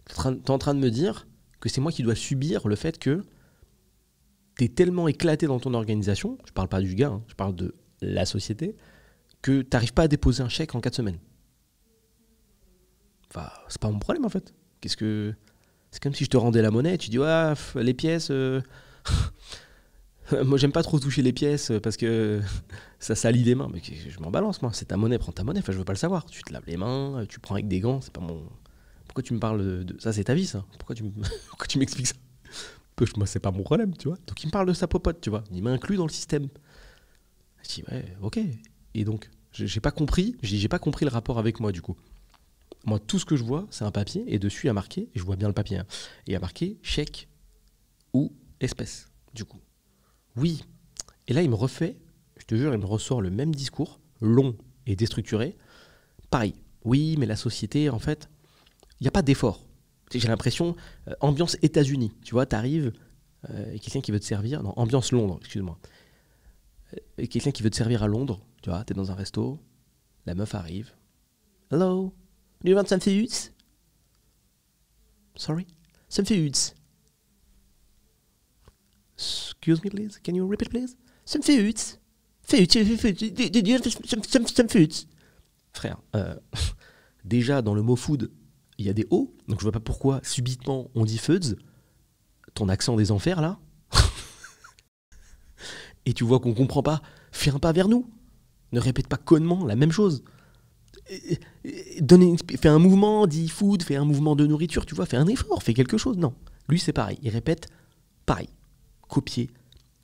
t'es en train de me dire que c'est moi qui dois subir le fait que t'es tellement éclaté dans ton organisation, je parle pas du gars, hein, je parle de la société, que t'arrives pas à déposer un chèque en 4 semaines. Enfin, c'est pas mon problème en fait. C'est comme si je te rendais la monnaie et tu dis ouais, les pièces, moi j'aime pas trop toucher les pièces parce que ça salit les mains. Mais je m'en balance moi, c'est ta monnaie, prends ta monnaie, enfin je veux pas le savoir. Tu te laves les mains, tu prends avec des gants, c'est pas mon... Pourquoi tu me parles de... Ça c'est ta vie ça. Pourquoi tu m'expliques ça? Moi, c'est pas mon problème, tu vois. Donc, il me parle de sa popote, tu vois. Il m'inclut dans le système. Je dis, ouais, ok. Et donc, j'ai pas compris. J'ai pas compris le rapport avec moi, du coup. Moi, tout ce que je vois, c'est un papier. Et dessus, il y a marqué, et je vois bien le papier, hein, et il y a marqué chèque ou espèce, du coup. Oui. Et là, il me refait, je te jure, il me ressort le même discours, long et déstructuré. Pareil. Oui, mais la société, en fait, il n'y a pas d'effort. J'ai l'impression, ambiance États-Unis, tu vois, t'arrives, et quelqu'un qui veut te servir, non, ambiance Londres, excuse-moi, et quelqu'un qui veut te servir à Londres, tu vois, t'es dans un resto, la meuf arrive, hello, do you want some foods? Sorry, some foods. Excuse me, please, can you repeat, please? Some foods. Food, do you have some foods? frère, déjà dans le mot food, il y a des O, donc je vois pas pourquoi subitement on dit foods, ton accent des enfers là, et tu vois qu'on comprend pas, fais un pas vers nous, ne répète pas connement la même chose. Fais un mouvement, dis food, fais un mouvement de nourriture, tu vois, fais un effort, fais quelque chose. Non, lui c'est pareil, il répète pareil, copier,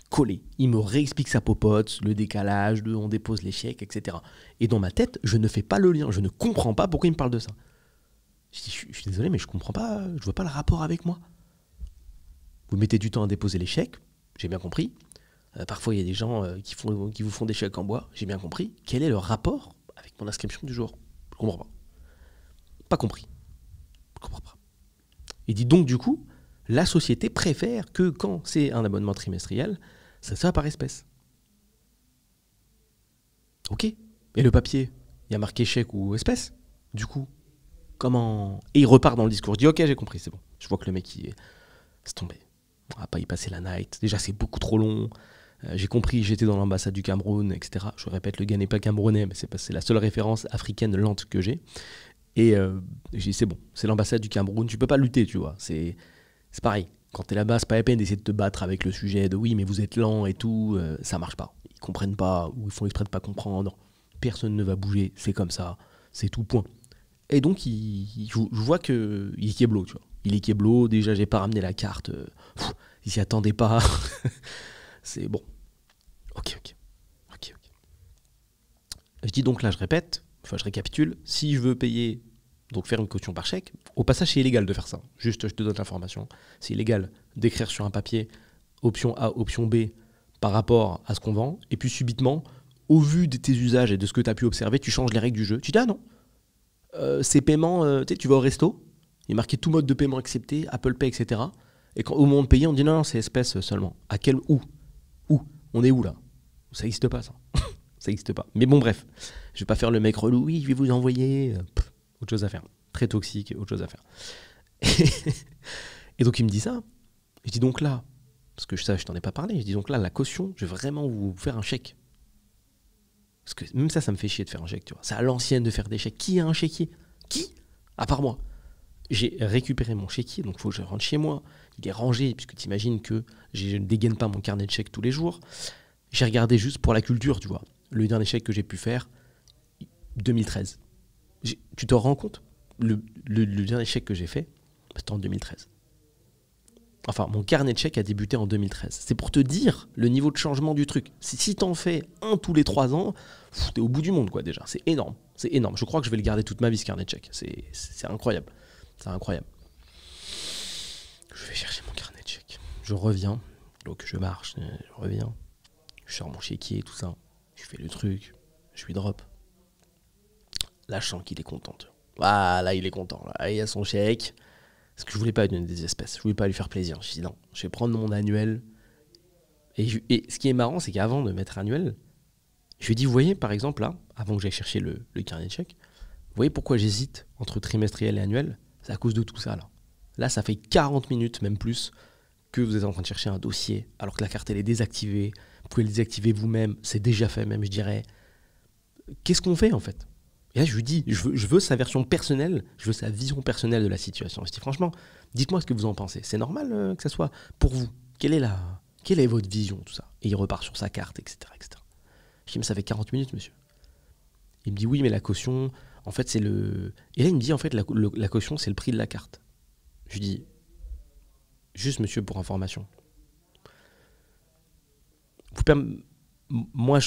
coller. Il me réexplique sa popote, le décalage, on dépose l'échec, etc. Et dans ma tête, je ne fais pas le lien, je ne comprends pas pourquoi il me parle de ça. Je suis désolé, mais je comprends pas, je vois pas le rapport avec moi. Vous mettez du temps à déposer l'échec, j'ai bien compris. Parfois il y a des gens qui vous font des chèques en bois, j'ai bien compris. Quel est le rapport avec mon inscription du jour? Je comprends pas. Pas compris. Je comprends pas. Il dit donc du coup, la société préfère que quand c'est un abonnement trimestriel, ça soit par espèce. Ok. Et le papier, il y a marqué chèque ou espèce. Du coup, comment... Et il repart dans le discours. Je dis ok, j'ai compris, c'est bon. Je vois que le mec, c'est tombé. On va pas y passer la night. Déjà, c'est beaucoup trop long. J'ai compris, j'étais dans l'ambassade du Cameroun, etc. Je répète, le gars n'est pas camerounais, mais c'est la seule référence africaine lente que j'ai. Et j'ai dit, c'est bon, c'est l'ambassade du Cameroun, tu peux pas lutter, tu vois. C'est pareil. Quand t'es là-bas, c'est pas la peine d'essayer de te battre avec le sujet de oui, mais vous êtes lent et tout. Ça marche pas. Ils comprennent pas, ou ils font exprès de pas comprendre. Personne ne va bouger, c'est comme ça. C'est tout, point. Et donc, je vois qu'il est Keblo, tu vois. Il est Keblo, déjà, j'ai pas ramené la carte. Il s'y attendait pas. C'est bon. Ok. Je dis donc là, je répète, enfin je récapitule, si je veux payer, donc faire une caution par chèque, au passage c'est illégal de faire ça, juste je te donne l'information, c'est illégal d'écrire sur un papier option A, option B par rapport à ce qu'on vend, et puis subitement, au vu de tes usages et de ce que tu as pu observer, tu changes les règles du jeu, tu dis ah non, ces paiements, tu vas au resto, il est marqué tout mode de paiement accepté, Apple Pay, etc. Et quand, au moment de payer, on dit non, c'est espèce seulement. À quel où on est où là? Ça n'existe pas ça. Ça n'existe pas. Mais bon, bref, je vais pas faire le mec relou. Oui, je vais vous envoyer. Autre chose à faire. Très toxique, autre chose à faire. Et donc il me dit ça. Je dis donc là, parce que je t'en ai pas parlé. Je dis donc là, la caution, je vais vraiment vous faire un chèque. Parce que même ça me fait chier de faire un chèque, tu vois. C'est à l'ancienne de faire des chèques. Qui a un chéquier? Qui? À part moi. J'ai récupéré mon chéquier, donc il faut que je rentre chez moi. Il est rangé, puisque tu imagines que je ne dégaine pas mon carnet de chèques tous les jours. J'ai regardé juste pour la culture, tu vois. Le dernier chèque que j'ai pu faire, 2013. Tu te rends compte? Le dernier chèque que j'ai fait, c'était en 2013. Enfin, mon carnet de chèques a débuté en 2013. C'est pour te dire le niveau de changement du truc. Si t'en fais un tous les 3 ans, t'es au bout du monde, quoi, déjà. C'est énorme. C'est énorme. Je crois que je vais le garder toute ma vie, ce carnet de chèques. C'est incroyable. C'est incroyable. Je vais chercher mon carnet de chèques. Je reviens. Donc, je marche. Je reviens. Je sors mon chéquier, tout ça. Je fais le truc. Je lui drop. Là, je sens qu'il est content. Ah, là, il est content. Là, il a son chèque. Parce que je voulais pas lui donner des espèces. Je voulais pas lui faire plaisir. Je dis non, je vais prendre mon annuel. Et ce qui est marrant, c'est qu'avant de mettre annuel, je lui ai dit, vous voyez, par exemple, là, avant que j'aille chercher le carnet de chèques, vous voyez pourquoi j'hésite entre trimestriel et annuel? C'est à cause de tout ça, là. Là, ça fait 40 minutes, même plus, que vous êtes en train de chercher un dossier, alors que la carte, elle est désactivée. Vous pouvez le désactiver vous-même. C'est déjà fait, même, je dirais. Qu'est-ce qu'on fait, en fait? Et là, je lui dis, je veux sa version personnelle, je veux sa vision personnelle de la situation. Je dis, franchement, dites-moi ce que vous en pensez. C'est normal que ça soit pour vous. Quelle est votre vision, tout ça? Et il repart sur sa carte, etc., etc. Je dis, mais ça fait 40 minutes, monsieur. Il me dit, oui, mais la caution, en fait, c'est le... Et là, il me dit, en fait, la caution, c'est le prix de la carte. Je lui dis, juste, monsieur, pour information. Moi,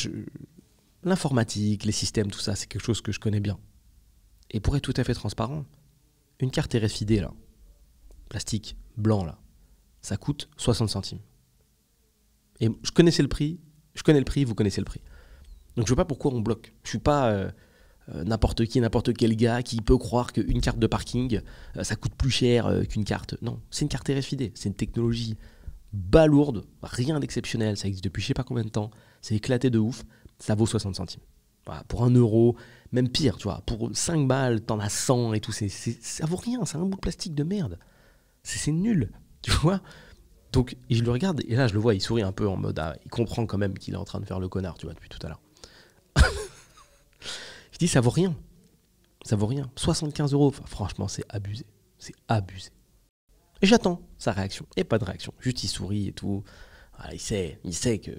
l'informatique, les systèmes, tout ça, c'est quelque chose que je connais bien. Et pour être tout à fait transparent, une carte RFID, là, plastique, blanc, là, ça coûte 60 centimes. Et je connais le prix, vous connaissez le prix. Donc je ne vois pas pourquoi on bloque. Je ne suis pas n'importe quel gars qui peut croire qu'une carte de parking, ça coûte plus cher qu'une carte. Non, c'est une carte RFID, c'est une technologie balourde, rien d'exceptionnel, ça existe depuis je sais pas combien de temps, c'est éclaté de ouf. Ça vaut 60 centimes. Voilà, pour 1 euro, même pire, tu vois, pour 5 balles, t'en as 100 et tout, ça vaut rien, c'est un bout de plastique de merde. C'est nul, tu vois. Donc, je le regarde, et là, je le vois, il sourit un peu en mode, il comprend quand même qu'il est en train de faire le connard, tu vois, depuis tout à l'heure. Je dis, ça vaut rien. Ça vaut rien. 75 euros, enfin, franchement, c'est abusé. C'est abusé. Et j'attends sa réaction. Et pas de réaction. Juste il sourit et tout. Voilà, il sait que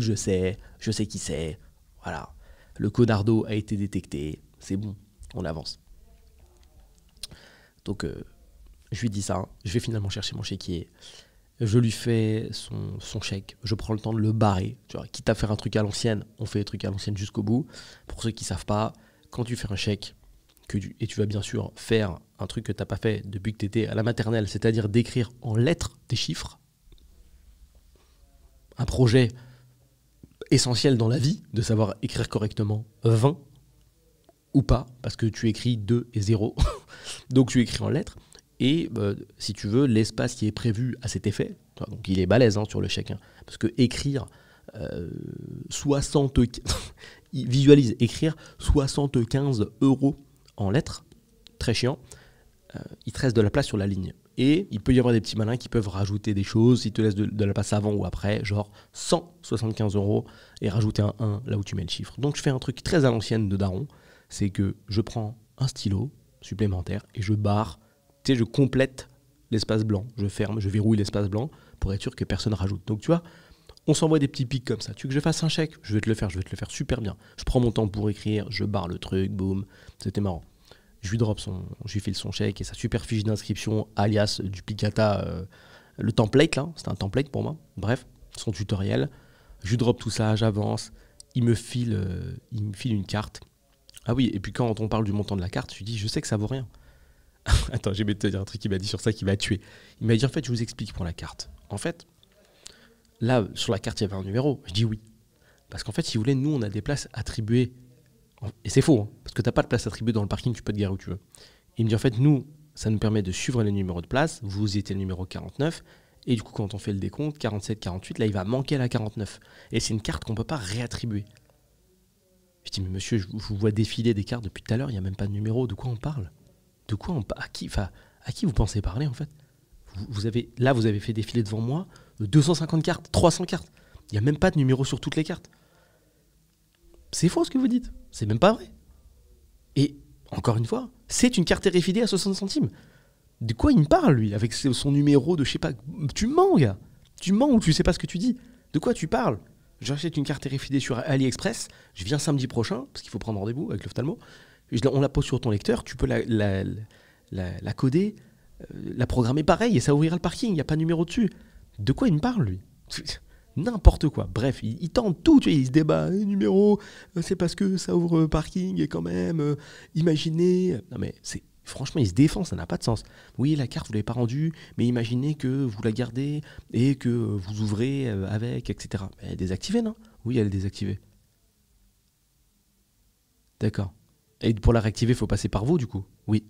je sais qui c'est. Voilà. Le codardo a été détecté. C'est bon, on avance. Donc, je lui dis ça. Je vais finalement chercher mon chéquier. Je lui fais son chèque. Je prends le temps de le barrer. Tu vois, quitte à faire un truc à l'ancienne, on fait les trucs à l'ancienne jusqu'au bout. Pour ceux qui ne savent pas, quand tu fais un chèque, et tu vas bien sûr faire un truc que tu n'as pas fait depuis que tu étais à la maternelle, c'est-à-dire d'écrire en lettres des chiffres, un projet essentiel dans la vie, de savoir écrire correctement 20 ou pas, parce que tu écris 2 et 0, donc tu écris en lettres, et si tu veux, l'espace qui est prévu à cet effet, donc il est balèze sur le chèque, parce que écrire visualise, écrire 75 euros en lettres, très chiant, il te reste de la place sur la ligne. Et il peut y avoir des petits malins qui peuvent rajouter des choses, ils te laissent de la place avant ou après, genre 175 euros, et rajouter un 1 là où tu mets le chiffre. Donc je fais un truc très à l'ancienne de daron, c'est que je prends un stylo supplémentaire et je barre, tu sais, je complète l'espace blanc, je ferme, je verrouille l'espace blanc pour être sûr que personne rajoute. Donc tu vois, on s'envoie des petits pics comme ça. Tu veux que je fasse un chèque? Je vais te le faire super bien. Je prends mon temps pour écrire, je barre le truc, boum, c'était marrant. Je lui file son chèque et sa super fiche d'inscription, alias duplicata, le template là, c'était un template pour moi. Bref, son tutoriel. Je lui drop tout ça, j'avance. Il me file une carte. Ah oui, et puis quand on parle du montant de la carte, je lui dis, je sais que ça vaut rien. Attends, j'ai vais te dire un truc qu'il m'a dit sur ça qui m'a tué. Il m'a dit, en fait, je vous explique pour la carte. En fait, là, sur la carte, il y avait un numéro. Je dis oui. Parce qu'en fait, si vous voulez, nous, on a des places attribuées. Et c'est faux, parce que tu n'as pas de place attribuée dans le parking, tu peux te garer où tu veux. Il me dit, en fait, nous, ça nous permet de suivre les numéros de place. Vous étiez le numéro 49. Et du coup, quand on fait le décompte, 47, 48, là, il va manquer la 49. Et c'est une carte qu'on ne peut pas réattribuer. Je dis, mais monsieur, je vous vois défiler des cartes depuis tout à l'heure, il n'y a même pas de numéro. De quoi on parle? À qui vous pensez parler, en fait? Vous avez fait défiler devant moi 250 cartes, 300 cartes. Il n'y a même pas de numéro sur toutes les cartes. C'est faux ce que vous dites. C'est même pas vrai. Et, encore une fois, c'est une carte RFID à 60 centimes. De quoi il me parle, lui, avec son numéro de je sais pas. Tu mens, gars. Tu mens ou tu sais pas ce que tu dis. De quoi tu parles? J'achète une carte RFID sur AliExpress. Je viens samedi prochain, parce qu'il faut prendre rendez-vous avec l'ophtalmo. On la pose sur ton lecteur. Tu peux la coder, la programmer pareil, et ça ouvrira le parking. Il n'y a pas de numéro dessus. De quoi il me parle, lui? N'importe quoi. Bref, il tente tout, tu sais, il se débat. Numéro, c'est parce que ça ouvre parking et quand même, imaginez. Non mais franchement, il se défend, ça n'a pas de sens. Oui, la carte, vous ne l'avez pas rendue, mais imaginez que vous la gardez et que vous ouvrez avec, etc. Elle est désactivée, non? Oui, elle est désactivée. D'accord. Et pour la réactiver, il faut passer par vous, du coup? Oui.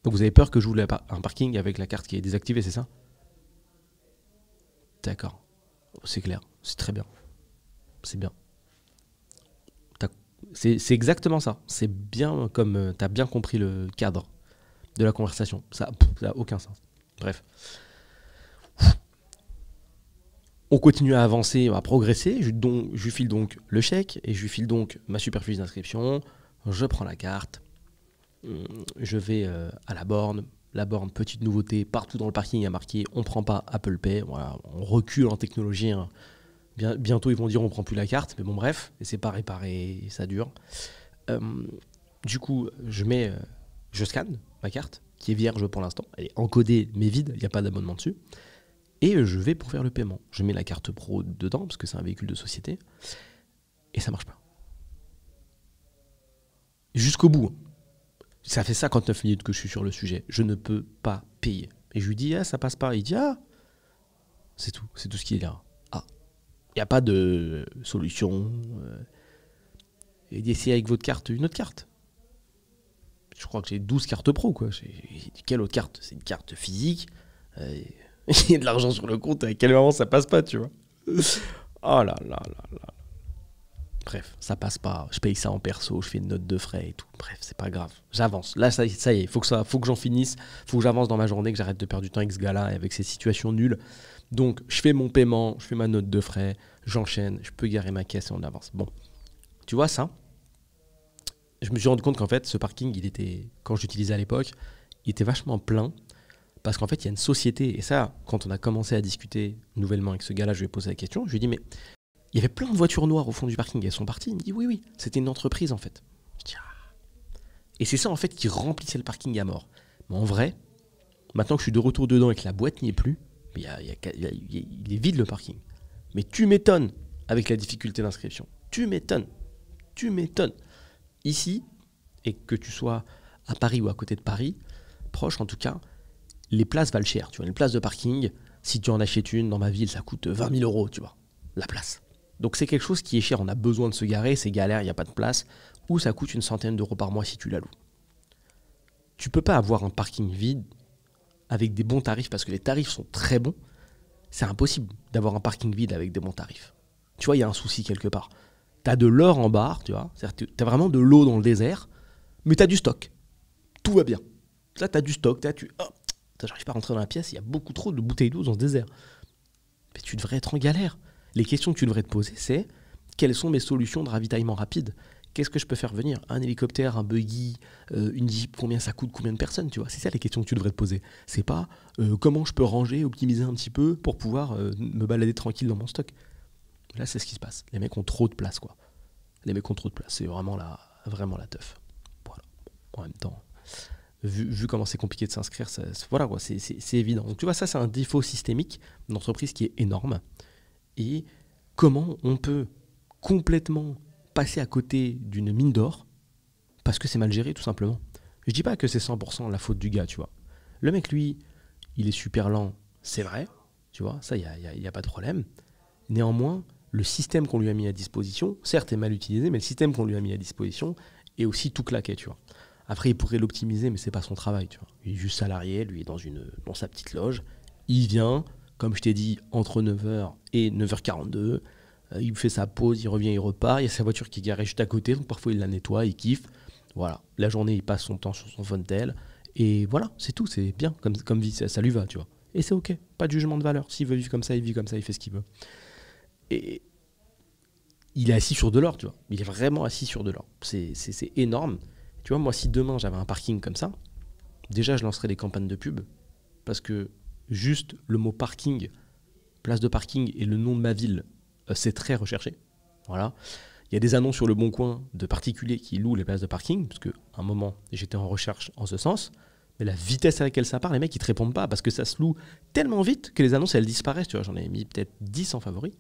Donc vous avez peur que j'ouvre un parking avec la carte qui est désactivée, c'est ça? D'accord. C'est clair, c'est très bien. C'est bien. C'est exactement ça. C'est bien comme tu as bien compris le cadre de la conversation. Ça n'a aucun sens. Bref. On continue à avancer, à progresser. Je lui file donc le chèque et je lui file donc ma superficie d'inscription. Je prends la carte. Je vais à la borne. La borne, petite nouveauté, partout dans le parking il y a marqué on ne prend pas Apple Pay. Voilà, on recule en technologie. Bientôt ils vont dire on ne prend plus la carte, mais bon bref, et c'est pas réparé, ça dure. Du coup, je scanne ma carte, qui est vierge pour l'instant, elle est encodée mais vide, il n'y a pas d'abonnement dessus. Et je vais pour faire le paiement. Je mets la carte pro dedans, parce que c'est un véhicule de société, et ça marche pas. Jusqu'au bout. Ça fait 59 minutes que je suis sur le sujet. Je ne peux pas payer. Et je lui dis, ça passe pas. Il dit, c'est tout ce qu'il y a. Il n'y a pas de solution. Et d'essayer avec votre carte, une autre carte. Je crois que j'ai 12 cartes pro, quoi. Quelle autre carte? C'est une carte physique. Il y a de l'argent sur le compte. À quel moment ça passe pas, tu vois? Oh là là là là. Bref, ça passe pas. Je paye ça en perso, je fais une note de frais et tout. Bref, c'est pas grave. J'avance. Là, ça y est, faut que j'en finisse. Faut que j'avance dans ma journée, que j'arrête de perdre du temps avec ce gars-là et avec ces situations nulles. Donc, je fais mon paiement, je fais ma note de frais, j'enchaîne, je peux garer ma caisse et on avance. Bon, tu vois ça? je me suis rendu compte qu'en fait, ce parking, quand je l'utilisais à l'époque, il était vachement plein. Parce qu'en fait, il y a une société. Et ça, quand on a commencé à discuter nouvellement avec ce gars-là, je lui ai posé la question. Je lui ai dit, mais il y avait plein de voitures noires au fond du parking. Elles sont parties. Il me dit, oui, oui, c'était une entreprise en fait. Je dis, ah. Et c'est ça en fait qui remplissait le parking à mort. Mais en vrai, maintenant que je suis de retour dedans et que la boîte n'y est plus, il est vide le parking. Mais tu m'étonnes avec la difficulté d'inscription. Tu m'étonnes. Tu m'étonnes. Ici, et que tu sois à Paris ou à côté de Paris, proche en tout cas, les places valent cher. Tu vois, une place de parking, si tu en achètes une dans ma ville, ça coûte 20 000 euros, tu vois, la place. Donc c'est quelque chose qui est cher. On a besoin de se garer, c'est galère, il n'y a pas de place. Ou ça coûte une centaine d'euros par mois si tu la loues. Tu peux pas avoir un parking vide avec des bons tarifs parce que les tarifs sont très bons. C'est impossible d'avoir un parking vide avec des bons tarifs. Tu vois, il y a un souci quelque part. Tu as de l'or en barre, tu vois. Tu as vraiment de l'eau dans le désert, mais tu as du stock. Tout va bien. Là, tu as du stock. J'arrive pas à rentrer dans la pièce, il y a beaucoup trop de bouteilles d'eau dans ce désert. Mais tu devrais être en galère. Les questions que tu devrais te poser, c'est quelles sont mes solutions de ravitaillement rapide? Qu'est-ce que je peux faire venir? Un hélicoptère, un buggy, une Jeep, combien ça coûte, combien de personnes, tu vois? C'est ça les questions que tu devrais te poser. C'est pas comment je peux ranger, optimiser un petit peu pour pouvoir me balader tranquille dans mon stock. Là, c'est ce qui se passe. Les mecs ont trop de place, quoi. Les mecs ont trop de place. C'est vraiment la teuf. Voilà. En même temps, vu comment c'est compliqué de s'inscrire, voilà, quoi, c'est évident. Donc tu vois, ça, c'est un défaut systémique d'entreprise qui est énorme. Et comment on peut complètement passer à côté d'une mine d'or parce que c'est mal géré, tout simplement. Je dis pas que c'est 100% la faute du gars, tu vois. Le mec, lui, il est super lent, c'est vrai, tu vois, ça, il y a pas de problème. Néanmoins, le système qu'on lui a mis à disposition, certes, est mal utilisé, mais le système qu'on lui a mis à disposition est aussi tout claqué, tu vois. Après, il pourrait l'optimiser, mais c'est pas son travail, tu vois. Il est juste salarié, lui, dans sa petite loge. Il vient, comme je t'ai dit, entre 9h et 9h42. Il fait sa pause, il revient, il repart. Il y a sa voiture qui est garée juste à côté, donc parfois il la nettoie, il kiffe. Voilà. La journée, il passe son temps sur son Fontel. Et voilà, c'est tout, c'est bien comme vie, ça lui va, tu vois. Et c'est ok, pas de jugement de valeur. S'il veut vivre comme ça, il vit comme ça, il fait ce qu'il veut. Et il est assis sur de l'or, tu vois. Il est vraiment assis sur de l'or. C'est énorme. Tu vois, moi, si demain j'avais un parking comme ça, déjà je lancerais des campagnes de pub parce que juste le mot parking, place de parking et le nom de ma ville, c'est très recherché. Voilà. Il y a des annonces sur le Bon Coin de particuliers qui louent les places de parking, parce qu'à un moment, j'étais en recherche en ce sens, mais la vitesse à laquelle ça part, les mecs, ils te répondent pas, parce que ça se loue tellement vite que les annonces, elles disparaissent. Tu vois, j'en ai mis peut-être 10 en favori.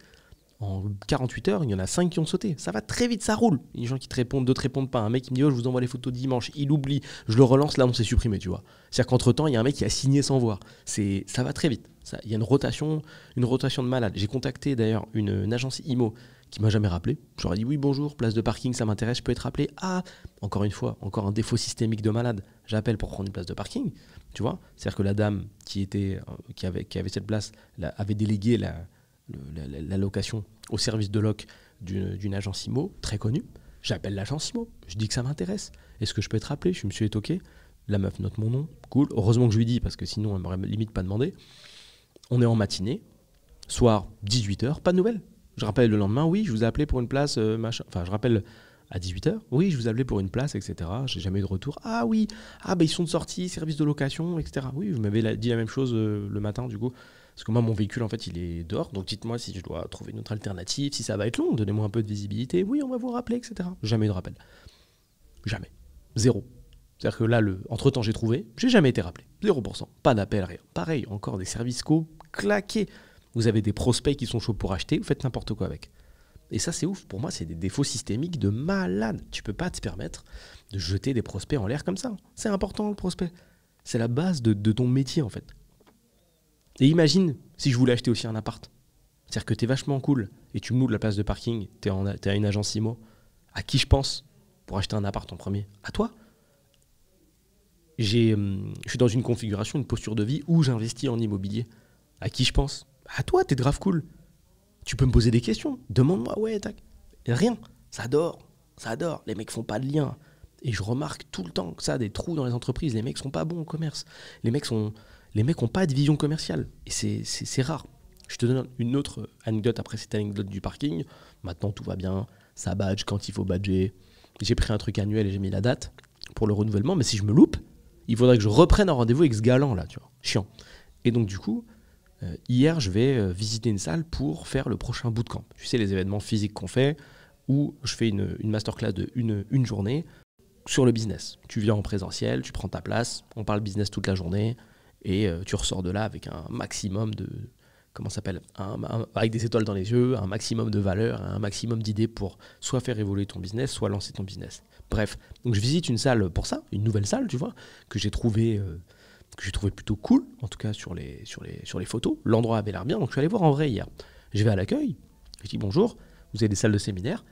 En 48 heures, il y en a 5 qui ont sauté. Ça va très vite, ça roule. Il y a des gens qui te répondent, d'autres répondent pas. Un mec qui me dit, oh, je vous envoie les photos dimanche. Il oublie. Je le relance, l'annonce est supprimée, tu vois. C'est-à-dire qu'entre-temps, il y a un mec qui a signé sans voir. Ça va très vite. Il y a une rotation de malade. J'ai contacté d'ailleurs une agence IMO qui m'a jamais rappelé. Je leur ai dit, oui, bonjour, place de parking, ça m'intéresse, je peux être rappelé. Ah, encore une fois, encore un défaut systémique de malade. J'appelle pour prendre une place de parking. Tu vois, c'est-à-dire que la dame qui avait cette place avait délégué la location au service de loc d'une agence IMO très connue. J'appelle l'agence IMO, je dis que ça m'intéresse. Est-ce que je peux être rappelé? Je suis monsieur Etoqué. La meuf note mon nom, cool. Heureusement que je lui dis parce que sinon elle m'aurait limite pas demandé. On est en matinée, soir 18h, pas de nouvelles. Je rappelle le lendemain, oui, je vous ai appelé pour une place, machin. Enfin, je rappelle à 18h, oui, je vous ai appelé pour une place, etc. J'ai jamais eu de retour. Ah oui, ils sont de sortie, service de location, etc. Oui, vous m'avez dit la même chose le matin, du coup. Parce que moi, mon véhicule, en fait, il est dehors. Donc, dites-moi si je dois trouver une autre alternative, si ça va être long, donnez-moi un peu de visibilité. Oui, on va vous rappeler, etc. Jamais eu de rappel. Jamais. Zéro. C'est-à-dire que là, entre-temps, j'ai trouvé, j'ai jamais été rappelé. 0%. Pas d'appel, rien. Pareil, encore des services co claqués. Vous avez des prospects qui sont chauds pour acheter, vous faites n'importe quoi avec. Et ça, c'est ouf. Pour moi, c'est des défauts systémiques de malade. Tu peux pas te permettre de jeter des prospects en l'air comme ça. C'est important, le prospect. C'est la base de ton métier, en fait. Et imagine si je voulais acheter aussi un appart. C'est-à-dire que t'es vachement cool et tu me loues de la place de parking, t'es à une agence IMO. À qui je pense pour acheter un appart en premier? À toi? Je suis dans une configuration, une posture de vie où j'investis en immobilier. À qui je pense? À toi, t'es grave cool. Tu peux me poser des questions. Demande-moi, ouais, tac. Et rien. Ça dort. Les mecs font pas de lien. Et je remarque tout le temps que ça a des trous dans les entreprises. Les mecs sont pas bons au commerce. Les mecs ont pas de vision commerciale. Et c'est rare. Je te donne une autre anecdote après cette anecdote du parking. Maintenant, tout va bien. Ça badge quand il faut badger. j'ai pris un truc annuel et j'ai mis la date pour le renouvellement, mais si je me loupe, il faudrait que je reprenne un rendez-vous avec ce gars-là, là, tu vois. Chiant. Et donc, du coup, hier, je vais visiter une salle pour faire le prochain bootcamp. Tu sais, les événements physiques qu'on fait, où je fais une masterclass de une journée sur le business. Tu viens en présentiel, tu prends ta place, on parle business toute la journée, et tu ressors de là avec un maximum de... Comment ça s'appelle, avec des étoiles dans les yeux, un maximum de valeur, un maximum d'idées pour soit faire évoluer ton business, soit lancer ton business. Bref, donc je visite une salle pour ça, une nouvelle salle, tu vois, que j'ai trouvé plutôt cool, en tout cas sur les photos. L'endroit avait l'air bien, donc je suis allé voir en vrai hier. Je vais à l'accueil, je dis bonjour, vous avez des salles de séminaire,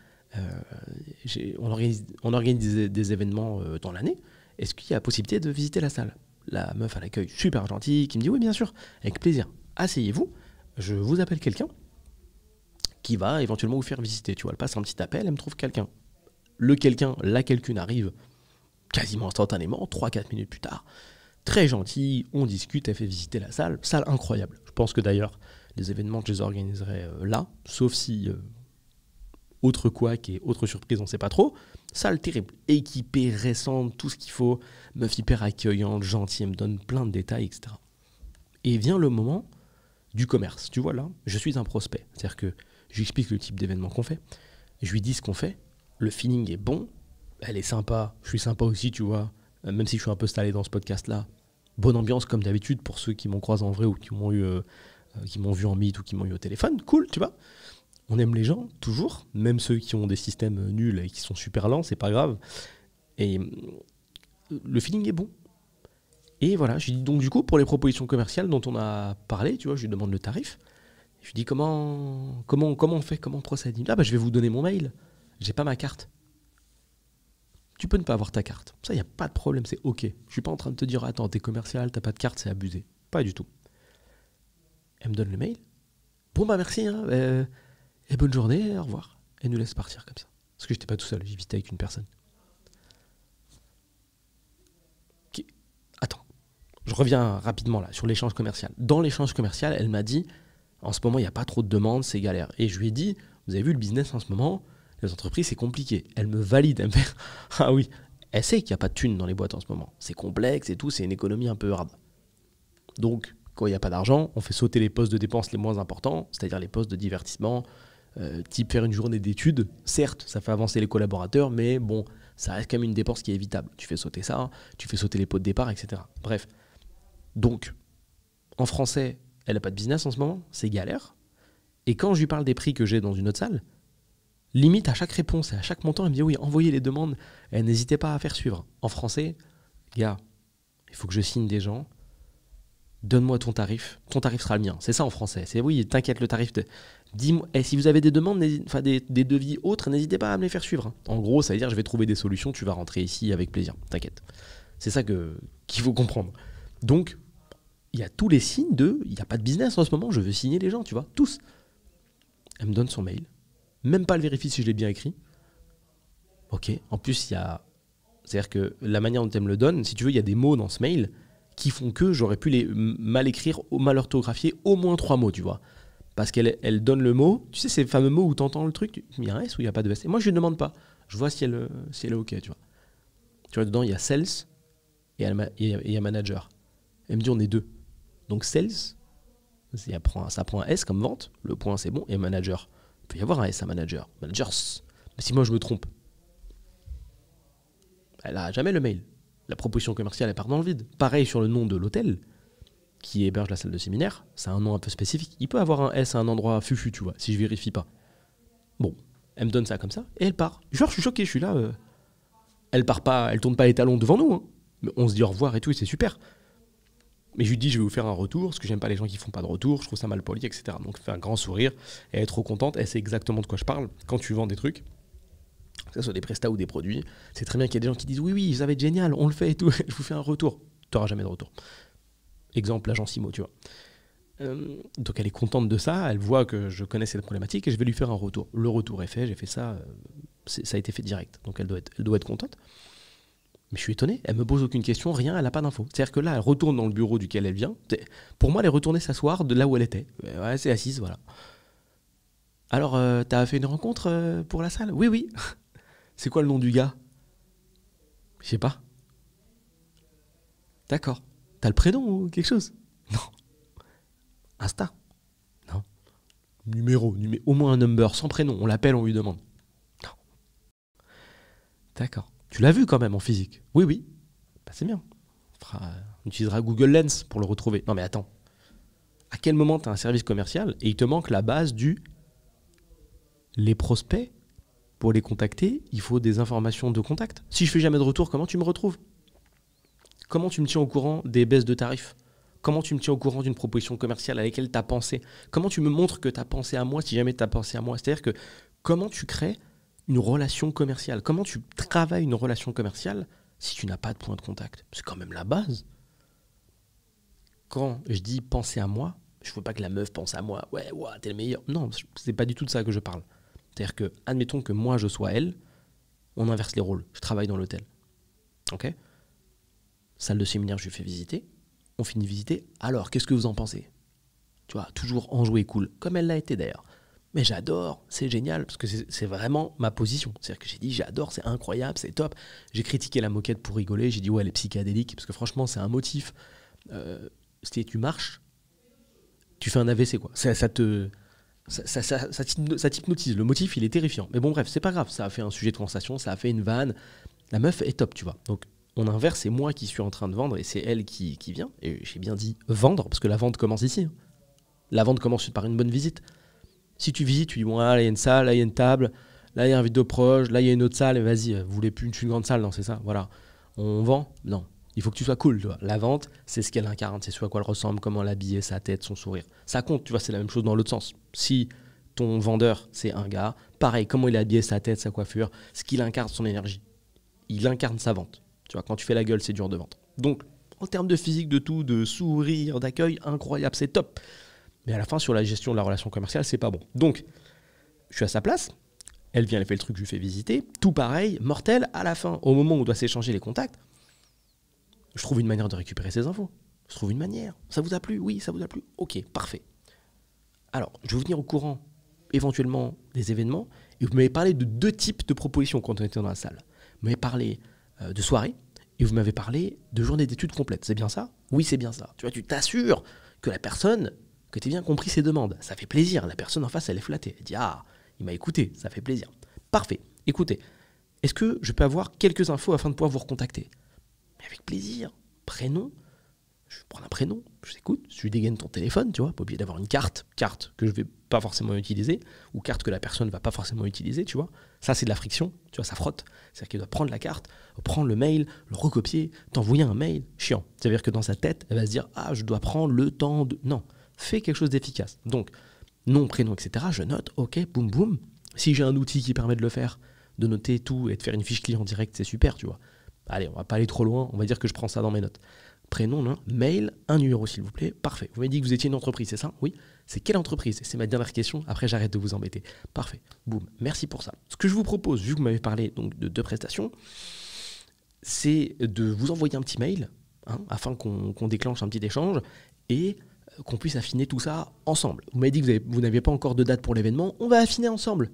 on organise des événements dans l'année, est-ce qu'il y a la possibilité de visiter la salle? La meuf à l'accueil, super gentille, qui me dit oui bien sûr, avec plaisir, asseyez-vous. Je vous appelle quelqu'un qui va éventuellement vous faire visiter. Tu vois, elle passe un petit appel, elle me trouve quelqu'un. La quelqu'une arrive quasiment instantanément, 3-4 minutes plus tard. Très gentil, on discute, elle fait visiter la salle. Salle incroyable. Je pense que d'ailleurs, les événements, je les organiserai là, sauf si autre couac et autre surprise, on ne sait pas trop. Salle terrible, équipée, récente, tout ce qu'il faut. Meuf hyper accueillante, gentille, elle me donne plein de détails, etc. Et vient le moment du commerce. Tu vois là, je suis un prospect. C'est-à-dire que je lui explique le type d'événement qu'on fait. Je lui dis ce qu'on fait. Le feeling est bon. Elle est sympa. Je suis sympa aussi, tu vois. Même si je suis un peu stallé dans ce podcast-là. Bonne ambiance comme d'habitude pour ceux qui m'ont croisé en vrai ou qui m'ont vu en meet ou qui m'ont eu au téléphone. Cool, tu vois. On aime les gens, toujours. Même ceux qui ont des systèmes nuls et qui sont super lents, c'est pas grave. Et le feeling est bon. Et voilà, je lui dis donc du coup pour les propositions commerciales dont on a parlé, tu vois, je lui demande le tarif. Je lui dis comment on fait, comment on procède. Il me dit, je vais vous donner mon mail, j'ai pas ma carte. Tu peux ne pas avoir ta carte, ça il n'y a pas de problème, c'est ok. Je suis pas en train de te dire attends t'es commercial, t'as pas de carte, c'est abusé. Pas du tout. Elle me donne le mail. Bon merci, hein, et bonne journée, au revoir. Elle nous laisse partir comme ça. Parce que j'étais pas tout seul, j'habitais avec une personne. Attends. Je reviens rapidement là sur l'échange commercial. Dans l'échange commercial, elle m'a dit en ce moment, il n'y a pas trop de demandes, c'est galère. Et je lui ai dit, vous avez vu le business en ce moment, les entreprises, c'est compliqué. Elle me valide, elle me fait ah oui, elle sait qu'il n'y a pas de thunes dans les boîtes en ce moment. C'est complexe et tout, c'est une économie un peu hard. Donc, quand il n'y a pas d'argent, on fait sauter les postes de dépenses les moins importants, c'est-à-dire les postes de divertissement, type faire une journée d'études. Certes, ça fait avancer les collaborateurs, mais bon, ça reste quand même une dépense qui est évitable. Tu fais sauter ça, tu fais sauter les pots de départ, etc. Bref. Donc, en français, elle n'a pas de business en ce moment, c'est galère. Et quand je lui parle des prix que j'ai dans une autre salle, limite à chaque réponse et à chaque montant, elle me dit oui, envoyez les demandes, et n'hésitez pas à faire suivre. En français, gars, il faut que je signe des gens, donne-moi ton tarif sera le mien. C'est ça en français, c'est oui, t'inquiète, le tarif, dis-moi, et si vous avez des demandes, des devis autres, n'hésitez pas à me les faire suivre. En gros, ça veut dire je vais trouver des solutions, tu vas rentrer ici avec plaisir, t'inquiète. C'est ça qu'il faut comprendre. Donc, il y a tous les signes il n'y a pas de business en ce moment, je veux signer les gens, tu vois, tous. Elle me donne son mail, même pas le vérifier si je l'ai bien écrit. Ok, en plus, c'est-à-dire que la manière dont elle me le donne, si tu veux, il y a des mots dans ce mail qui font que j'aurais pu les mal écrire, mal orthographier au moins 3 mots, tu vois. Parce qu'elle donne le mot, tu sais, ces fameux mots où tu entends le truc, il y a un S ou il n'y a pas de S. Et moi, je ne demande pas. Je vois si elle est OK, tu vois. Tu vois, dedans, il y a sales et il y a manager. Elle me dit, on est 2. Donc, sales, ça prend un S comme vente, le point c'est bon, et manager. Il peut y avoir un S à manager. Managers. Mais si moi, je me trompe, elle n'a jamais le mail. La proposition commerciale, elle part dans le vide. Pareil sur le nom de l'hôtel qui héberge la salle de séminaire, c'est un nom un peu spécifique. Il peut avoir un S à un endroit fufu, tu vois, si je vérifie pas. Bon, elle me donne ça comme ça, et elle part. Genre, je suis choqué, je suis là. Elle part pas, elle tourne pas les talons devant nous. Hein. Mais on se dit au revoir et tout, et c'est super. Mais je lui dis, je vais vous faire un retour, parce que j'aime pas les gens qui font pas de retour, je trouve ça mal poli, etc. Donc, elle fait un grand sourire, et elle est trop contente, elle sait exactement de quoi je parle. Quand tu vends des trucs, que ce soit des prestats ou des produits, c'est très bien qu'il y ait des gens qui disent oui, ça va être génial, on le fait et tout, je vous fais un retour. Tu n'auras jamais de retour. Exemple, l'agent Simo, tu vois. Donc elle est contente de ça, elle voit que je connais cette problématique et je vais lui faire un retour. Le retour est fait, j'ai fait ça, ça a été fait direct, donc elle doit être contente. Mais je suis étonné, elle me pose aucune question, rien, elle n'a pas d'infos. C'est-à-dire que là, elle retourne dans le bureau duquel elle vient. Pour moi, elle est retournée s'asseoir de là où elle était. Ouais, c'est assise, voilà. Alors, t'as fait une rencontre pour la salle ? Oui. C'est quoi le nom du gars? Je sais pas. D'accord. T'as le prénom ou quelque chose? Non. Insta? Non. Numéro, au moins un number, sans prénom. On l'appelle, on lui demande. Non. D'accord. Tu l'as vu quand même en physique? Oui, oui. Bah, c'est bien. On utilisera Google Lens pour le retrouver. Non mais attends. À quel moment tu as un service commercial et il te manque la base du... Les prospects, pour les contacter, il faut des informations de contact. Si je fais jamais de retour, comment tu me retrouves? Comment tu me tiens au courant des baisses de tarifs? Comment tu me tiens au courant d'une proposition commerciale à laquelle tu as pensé? Comment tu me montres que tu as pensé à moi si jamais tu as pensé à moi? C'est-à-dire que comment tu crées une relation commerciale? Comment tu travailles une relation commerciale si tu n'as pas de point de contact? C'est quand même la base. Quand je dis penser à moi, je ne veux pas que la meuf pense à moi. Ouais, t'es le meilleur. Non, c'est pas du tout de ça que je parle. C'est-à-dire que, admettons que moi je sois elle, on inverse les rôles. Je travaille dans l'hôtel. Ok? Salle de séminaire, je lui fais visiter. On finit de visiter. Alors, qu'est-ce que vous en pensez? Tu vois, toujours enjoué cool, comme elle l'a été d'ailleurs. Mais j'adore, c'est génial, parce que c'est vraiment ma position. C'est-à-dire que j'ai dit, j'adore, c'est incroyable, c'est top. J'ai critiqué la moquette pour rigoler. J'ai dit, ouais, elle est psychédélique, parce que franchement, c'est un motif. Tu marches, tu fais un AVC, quoi. Ça t'hypnotise. Le motif, il est terrifiant. Mais bon, bref, c'est pas grave. Ça a fait un sujet de conversation, ça a fait une vanne. La meuf est top, tu vois. Donc, on inverse, c'est moi qui suis en train de vendre et c'est elle qui vient. Et j'ai bien dit vendre, parce que la vente commence ici. La vente commence par une bonne visite. Si tu visites, tu dis, bon, là, il y a une salle, là, il y a une table, là, il y a un vidéo proche, là, il y a une autre salle, et vas-y, vous voulez plus une grande salle? Non, c'est ça, voilà. On vend? Non. Il faut que tu sois cool, tu vois. La vente, c'est ce qu'elle incarne, c'est ce à quoi elle ressemble, comment l'habiller, sa tête, son sourire. Ça compte, tu vois, c'est la même chose dans l'autre sens. Si ton vendeur, c'est un gars, pareil, comment il est habillé, sa tête, sa coiffure, ce qu'il incarne, son énergie. Il incarne sa vente. Tu vois, quand tu fais la gueule, c'est dur de vendre. Donc, en termes de physique, de tout, de sourire, d'accueil, incroyable, c'est top. Mais à la fin, sur la gestion de la relation commerciale, c'est pas bon. Donc, je suis à sa place. Elle vient, elle fait le truc, je lui fais visiter. Tout pareil, mortel. À la fin, au moment où on doit s'échanger les contacts, je trouve une manière de récupérer ces infos. Je trouve une manière. Ça vous a plu? Oui, ça vous a plu? Ok, parfait. Alors, je vais vous tenir au courant, éventuellement, des événements. Et vous m'avez parlé de 2 types de propositions quand on était dans la salle. Vous m'avez parlé de soirée et vous m'avez parlé de journée d'études complète. C'est bien ça? Oui, c'est bien ça. Tu vois, tu t'assures que la personne, que tu aies bien compris ses demandes. Ça fait plaisir. La personne en face, elle est flattée. Elle dit, ah, il m'a écouté, ça fait plaisir. Parfait. Écoutez, est-ce que je peux avoir quelques infos afin de pouvoir vous recontacter? Mais avec plaisir. Prénom, je vais prendre un prénom, je t'écoute, je lui dégaine ton téléphone, tu vois, pas oublier d'avoir une carte que je vais pas forcément utiliser, ou carte que la personne va pas forcément utiliser, tu vois. Ça, c'est de la friction, tu vois, ça frotte. C'est-à-dire qu'il doit prendre la carte, prendre le mail, le recopier, t'envoyer un mail, chiant. C'est-à-dire que dans sa tête, elle va se dire, ah, je dois prendre le temps de... Non, fais quelque chose d'efficace. Donc, nom, prénom, etc., je note, ok, boum, boum. Si j'ai un outil qui permet de le faire, de noter tout et de faire une fiche client direct, c'est super, tu vois. Allez, on va pas aller trop loin, on va dire que je prends ça dans mes notes. Prénom, non, mail, un numéro s'il vous plaît, parfait. Vous m'avez dit que vous étiez une entreprise, c'est ça? Oui. C'est quelle entreprise? C'est ma dernière question, après j'arrête de vous embêter. Parfait, boum, merci pour ça. Ce que je vous propose, vu que vous m'avez parlé donc, de 2 prestations, c'est de vous envoyer un petit mail, afin qu'on déclenche un petit échange, et qu'on puisse affiner tout ça ensemble. Vous m'avez dit que vous n'aviez pas encore de date pour l'événement, on va affiner ensemble.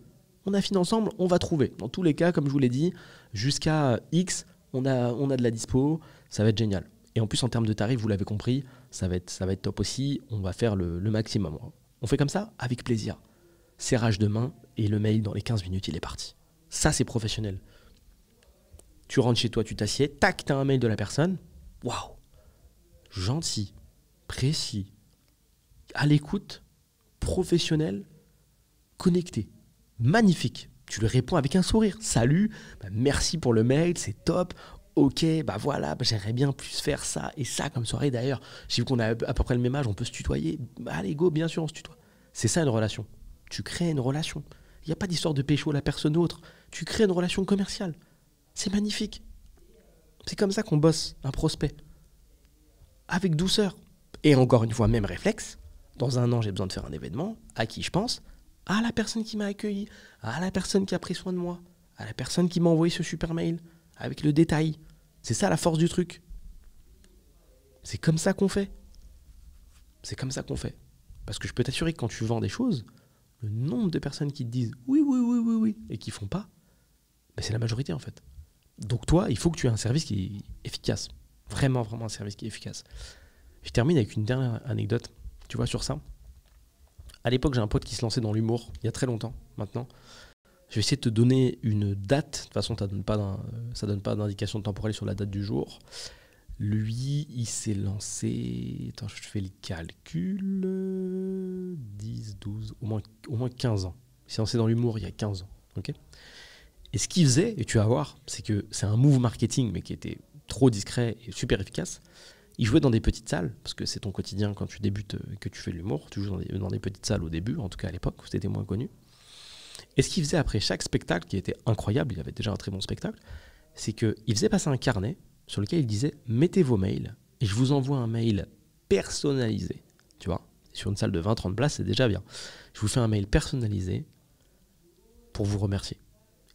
On affine ensemble, on va trouver. Dans tous les cas, comme je vous l'ai dit, jusqu'à X, on a de la dispo, ça va être génial. Et en plus, en termes de tarifs, vous l'avez compris, ça va être top aussi. On va faire le maximum. On fait comme ça, avec plaisir. Serrage de main et le mail, dans les 15 minutes, il est parti. Ça, c'est professionnel. Tu rentres chez toi, tu t'assieds, tac, t'as un mail de la personne. Waouh! Gentil, précis, à l'écoute, professionnel, connecté. Magnifique. Tu lui réponds avec un sourire. Salut, merci pour le mail, c'est top. Ok, voilà, j'aimerais bien plus faire ça et ça comme soirée. D'ailleurs, j'ai vu qu'on a à peu près le même âge, on peut se tutoyer. Allez, go, bien sûr, on se tutoie. C'est ça une relation. Tu crées une relation. Il n'y a pas d'histoire de pécho la personne autre. Tu crées une relation commerciale. C'est magnifique. C'est comme ça qu'on bosse un prospect. Avec douceur. Et encore une fois, même réflexe. Dans 1 an, j'ai besoin de faire un événement. À qui je pense? À la personne qui m'a accueilli. À la personne qui a pris soin de moi. À la personne qui m'a envoyé ce super mail. Avec le détail. C'est ça la force du truc. C'est comme ça qu'on fait. C'est comme ça qu'on fait. Parce que je peux t'assurer que quand tu vends des choses, le nombre de personnes qui te disent oui, oui, oui, oui, oui, et qui font pas, Mais c'est la majorité en fait. Donc toi, il faut que tu aies un service qui est efficace. Vraiment, vraiment un service qui est efficace. Je termine avec une dernière anecdote, tu vois, sur ça. À l'époque, j'ai un pote qui se lançait dans l'humour, il y a très longtemps maintenant. Je vais essayer de te donner une date. De toute façon, ça donne pas d'indication temporelle sur la date du jour. Lui, il s'est lancé... Attends, je fais le calcul... 10, 12, au moins 15 ans. Il s'est lancé dans l'humour il y a 15 ans. Okay, et ce qu'il faisait, et tu vas voir, c'est que c'est un move marketing, mais qui était trop discret et super efficace. Il jouait dans des petites salles, parce que c'est ton quotidien quand tu débutes et que tu fais de l'humour. Tu joues dans des petites salles au début, en tout cas à l'époque, où c'était moins connu. Et ce qu'il faisait après chaque spectacle, qui était incroyable, il avait déjà un très bon spectacle, c'est qu'il faisait passer un carnet sur lequel il disait « Mettez vos mails et je vous envoie un mail personnalisé. » Tu vois, sur une salle de 20-30 places, c'est déjà bien. Je vous fais un mail personnalisé pour vous remercier.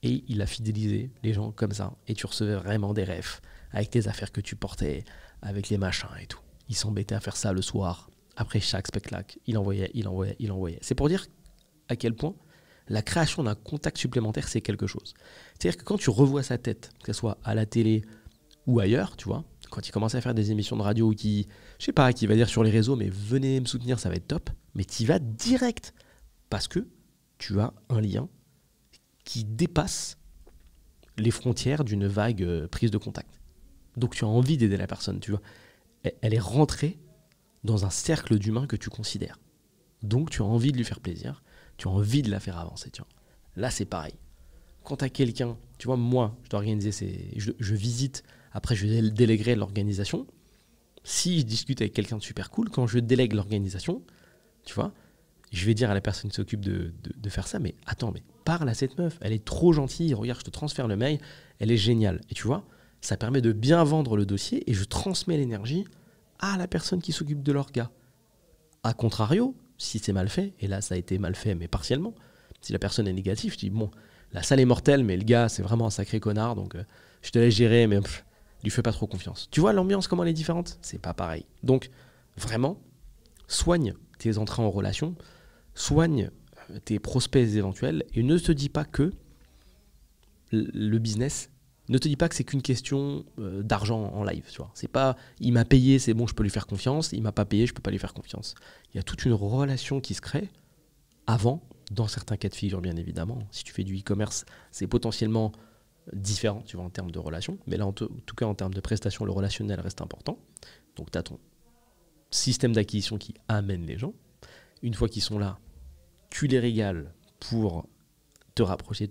Et il a fidélisé les gens comme ça. Et tu recevais vraiment des refs avec tes affaires que tu portais, avec les machins et tout. Il s'embêtait à faire ça le soir, après chaque spectacle. Il envoyait. C'est pour dire à quel point la création d'un contact supplémentaire, c'est quelque chose. C'est-à-dire que quand tu revois sa tête, que ce soit à la télé ou ailleurs, tu vois, quand il commence à faire des émissions de radio qui, je sais pas, qui va dire sur les réseaux, mais venez me soutenir, ça va être top, mais tu y vas direct. Parce que tu as un lien qui dépasse les frontières d'une vague prise de contact. Donc tu as envie d'aider la personne, tu vois. Elle est rentrée dans un cercle d'humains que tu considères. Donc tu as envie de lui faire plaisir, tu as envie de la faire avancer. Tu vois. Là, c'est pareil. Quand tu as quelqu'un, tu vois, moi, je dois organiser, je visite, après je déléguerai l'organisation. Si je discute avec quelqu'un de super cool, quand je délègue l'organisation, tu vois, je vais dire à la personne qui s'occupe de faire ça, mais attends, mais parle à cette meuf, elle est trop gentille, regarde, je te transfère le mail, elle est géniale. Et tu vois, ça permet de bien vendre le dossier et je transmets l'énergie à la personne qui s'occupe de l'orga. A contrario, si c'est mal fait, et là ça a été mal fait, mais partiellement, si la personne est négative, je dis bon, la salle est mortelle, mais le gars c'est vraiment un sacré connard, donc je te laisse gérer, mais lui fais pas trop confiance. Tu vois l'ambiance, comment elle est différente? C'est pas pareil. Donc vraiment, soigne tes entrées en relation, soigne tes prospects éventuels, et ne te dis pas que le business, ne te dis pas que c'est qu'une question d'argent en live. Tu vois. C'est pas il m'a payé, c'est bon, je peux lui faire confiance, il m'a pas payé, je peux pas lui faire confiance. Il y a toute une relation qui se crée avant, dans certains cas de figure bien évidemment. Si tu fais du e-commerce, c'est potentiellement différent, tu vois, en termes de relation, mais là en tout cas en termes de prestations, le relationnel reste important. Donc tu as ton système d'acquisition qui amène les gens. Une fois qu'ils sont là, tu les régales pour te rapprocher.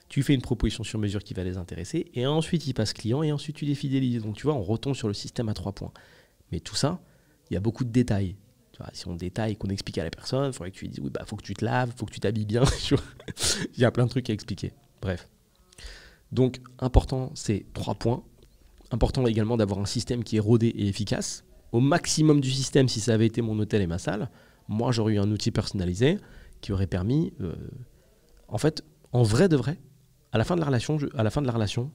Tu fais une proposition sur mesure qui va les intéresser, et ensuite ils passent client, et ensuite tu les fidélises. Donc tu vois, on retombe sur le système à 3 points. Mais tout ça, il y a beaucoup de détails. Tu vois, si on détaille, qu'on explique à la personne, il faudrait que tu lui dises, oui, bah, faut que tu te laves, faut que tu t'habilles bien. Il y a plein de trucs à expliquer. Bref. Donc, important, c'est 3 points. Important également d'avoir un système qui est rodé et efficace. Au maximum du système, si ça avait été mon hôtel et ma salle, moi, j'aurais eu un outil personnalisé qui aurait permis, en fait, en vrai de vrai, à la fin de la relation,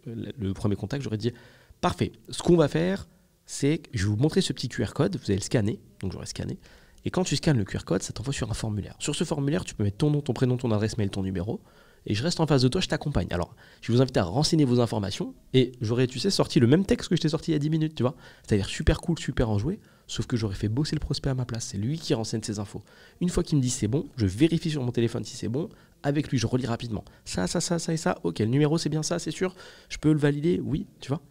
le premier contact, j'aurais dit « Parfait, ce qu'on va faire, c'est que je vais vous montrer ce petit QR code, vous allez le scanner. » Donc j'aurais scanné. Et quand tu scannes le QR code, ça t'envoie sur un formulaire. Sur ce formulaire, tu peux mettre ton nom, ton prénom, ton adresse mail, ton numéro. Et je reste en face de toi, je t'accompagne. Alors, je vais vous inviter à renseigner vos informations. Et j'aurais, tu sais, sorti le même texte que je t'ai sorti il y a 10 minutes, tu vois. C'est-à-dire super cool, super enjoué. Sauf que j'aurais fait bosser le prospect à ma place. C'est lui qui renseigne ses infos. Une fois qu'il me dit c'est bon, je vérifie sur mon téléphone si c'est bon. Avec lui, je relis rapidement. Ça et ça. Ok, le numéro, c'est bien ça, c'est sûr. Je peux le valider? Oui, tu vois.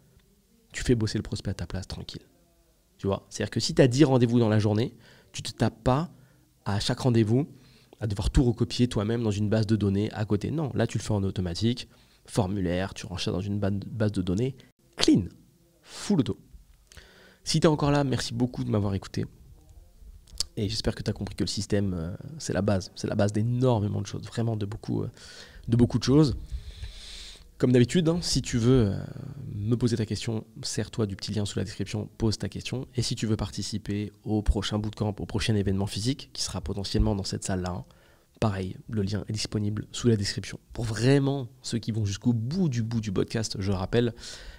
Tu fais bosser le prospect à ta place, tranquille. Tu vois. C'est-à-dire que si tu as 10 rendez-vous dans la journée, tu ne te tapes pas à chaque rendez-vous à devoir tout recopier toi-même dans une base de données à côté. Non, là, tu le fais en automatique. Formulaire, tu ranges ça dans une base de données. Clean. Full auto. Si tu es encore là, merci beaucoup de m'avoir écouté. Et j'espère que tu as compris que le système, c'est la base. C'est la base d'énormément de choses. Vraiment de beaucoup de choses. Comme d'habitude, hein, si tu veux me poser ta question, sers-toi du petit lien sous la description, pose ta question. Et si tu veux participer au prochain bootcamp, au prochain événement physique, qui sera potentiellement dans cette salle-là, hein, pareil, le lien est disponible sous la description. Pour vraiment ceux qui vont jusqu'au bout du podcast, je rappelle,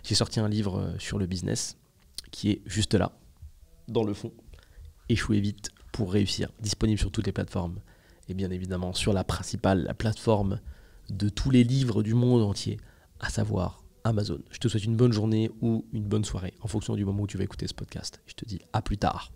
j'ai sorti un livre sur le business qui est juste là, dans le fond. Échouer vite pour réussir, disponible sur toutes les plateformes. Et bien évidemment sur la principale, la plateforme de tous les livres du monde entier, à savoir Amazon. Je te souhaite une bonne journée ou une bonne soirée en fonction du moment où tu vas écouter ce podcast. Je te dis à plus tard.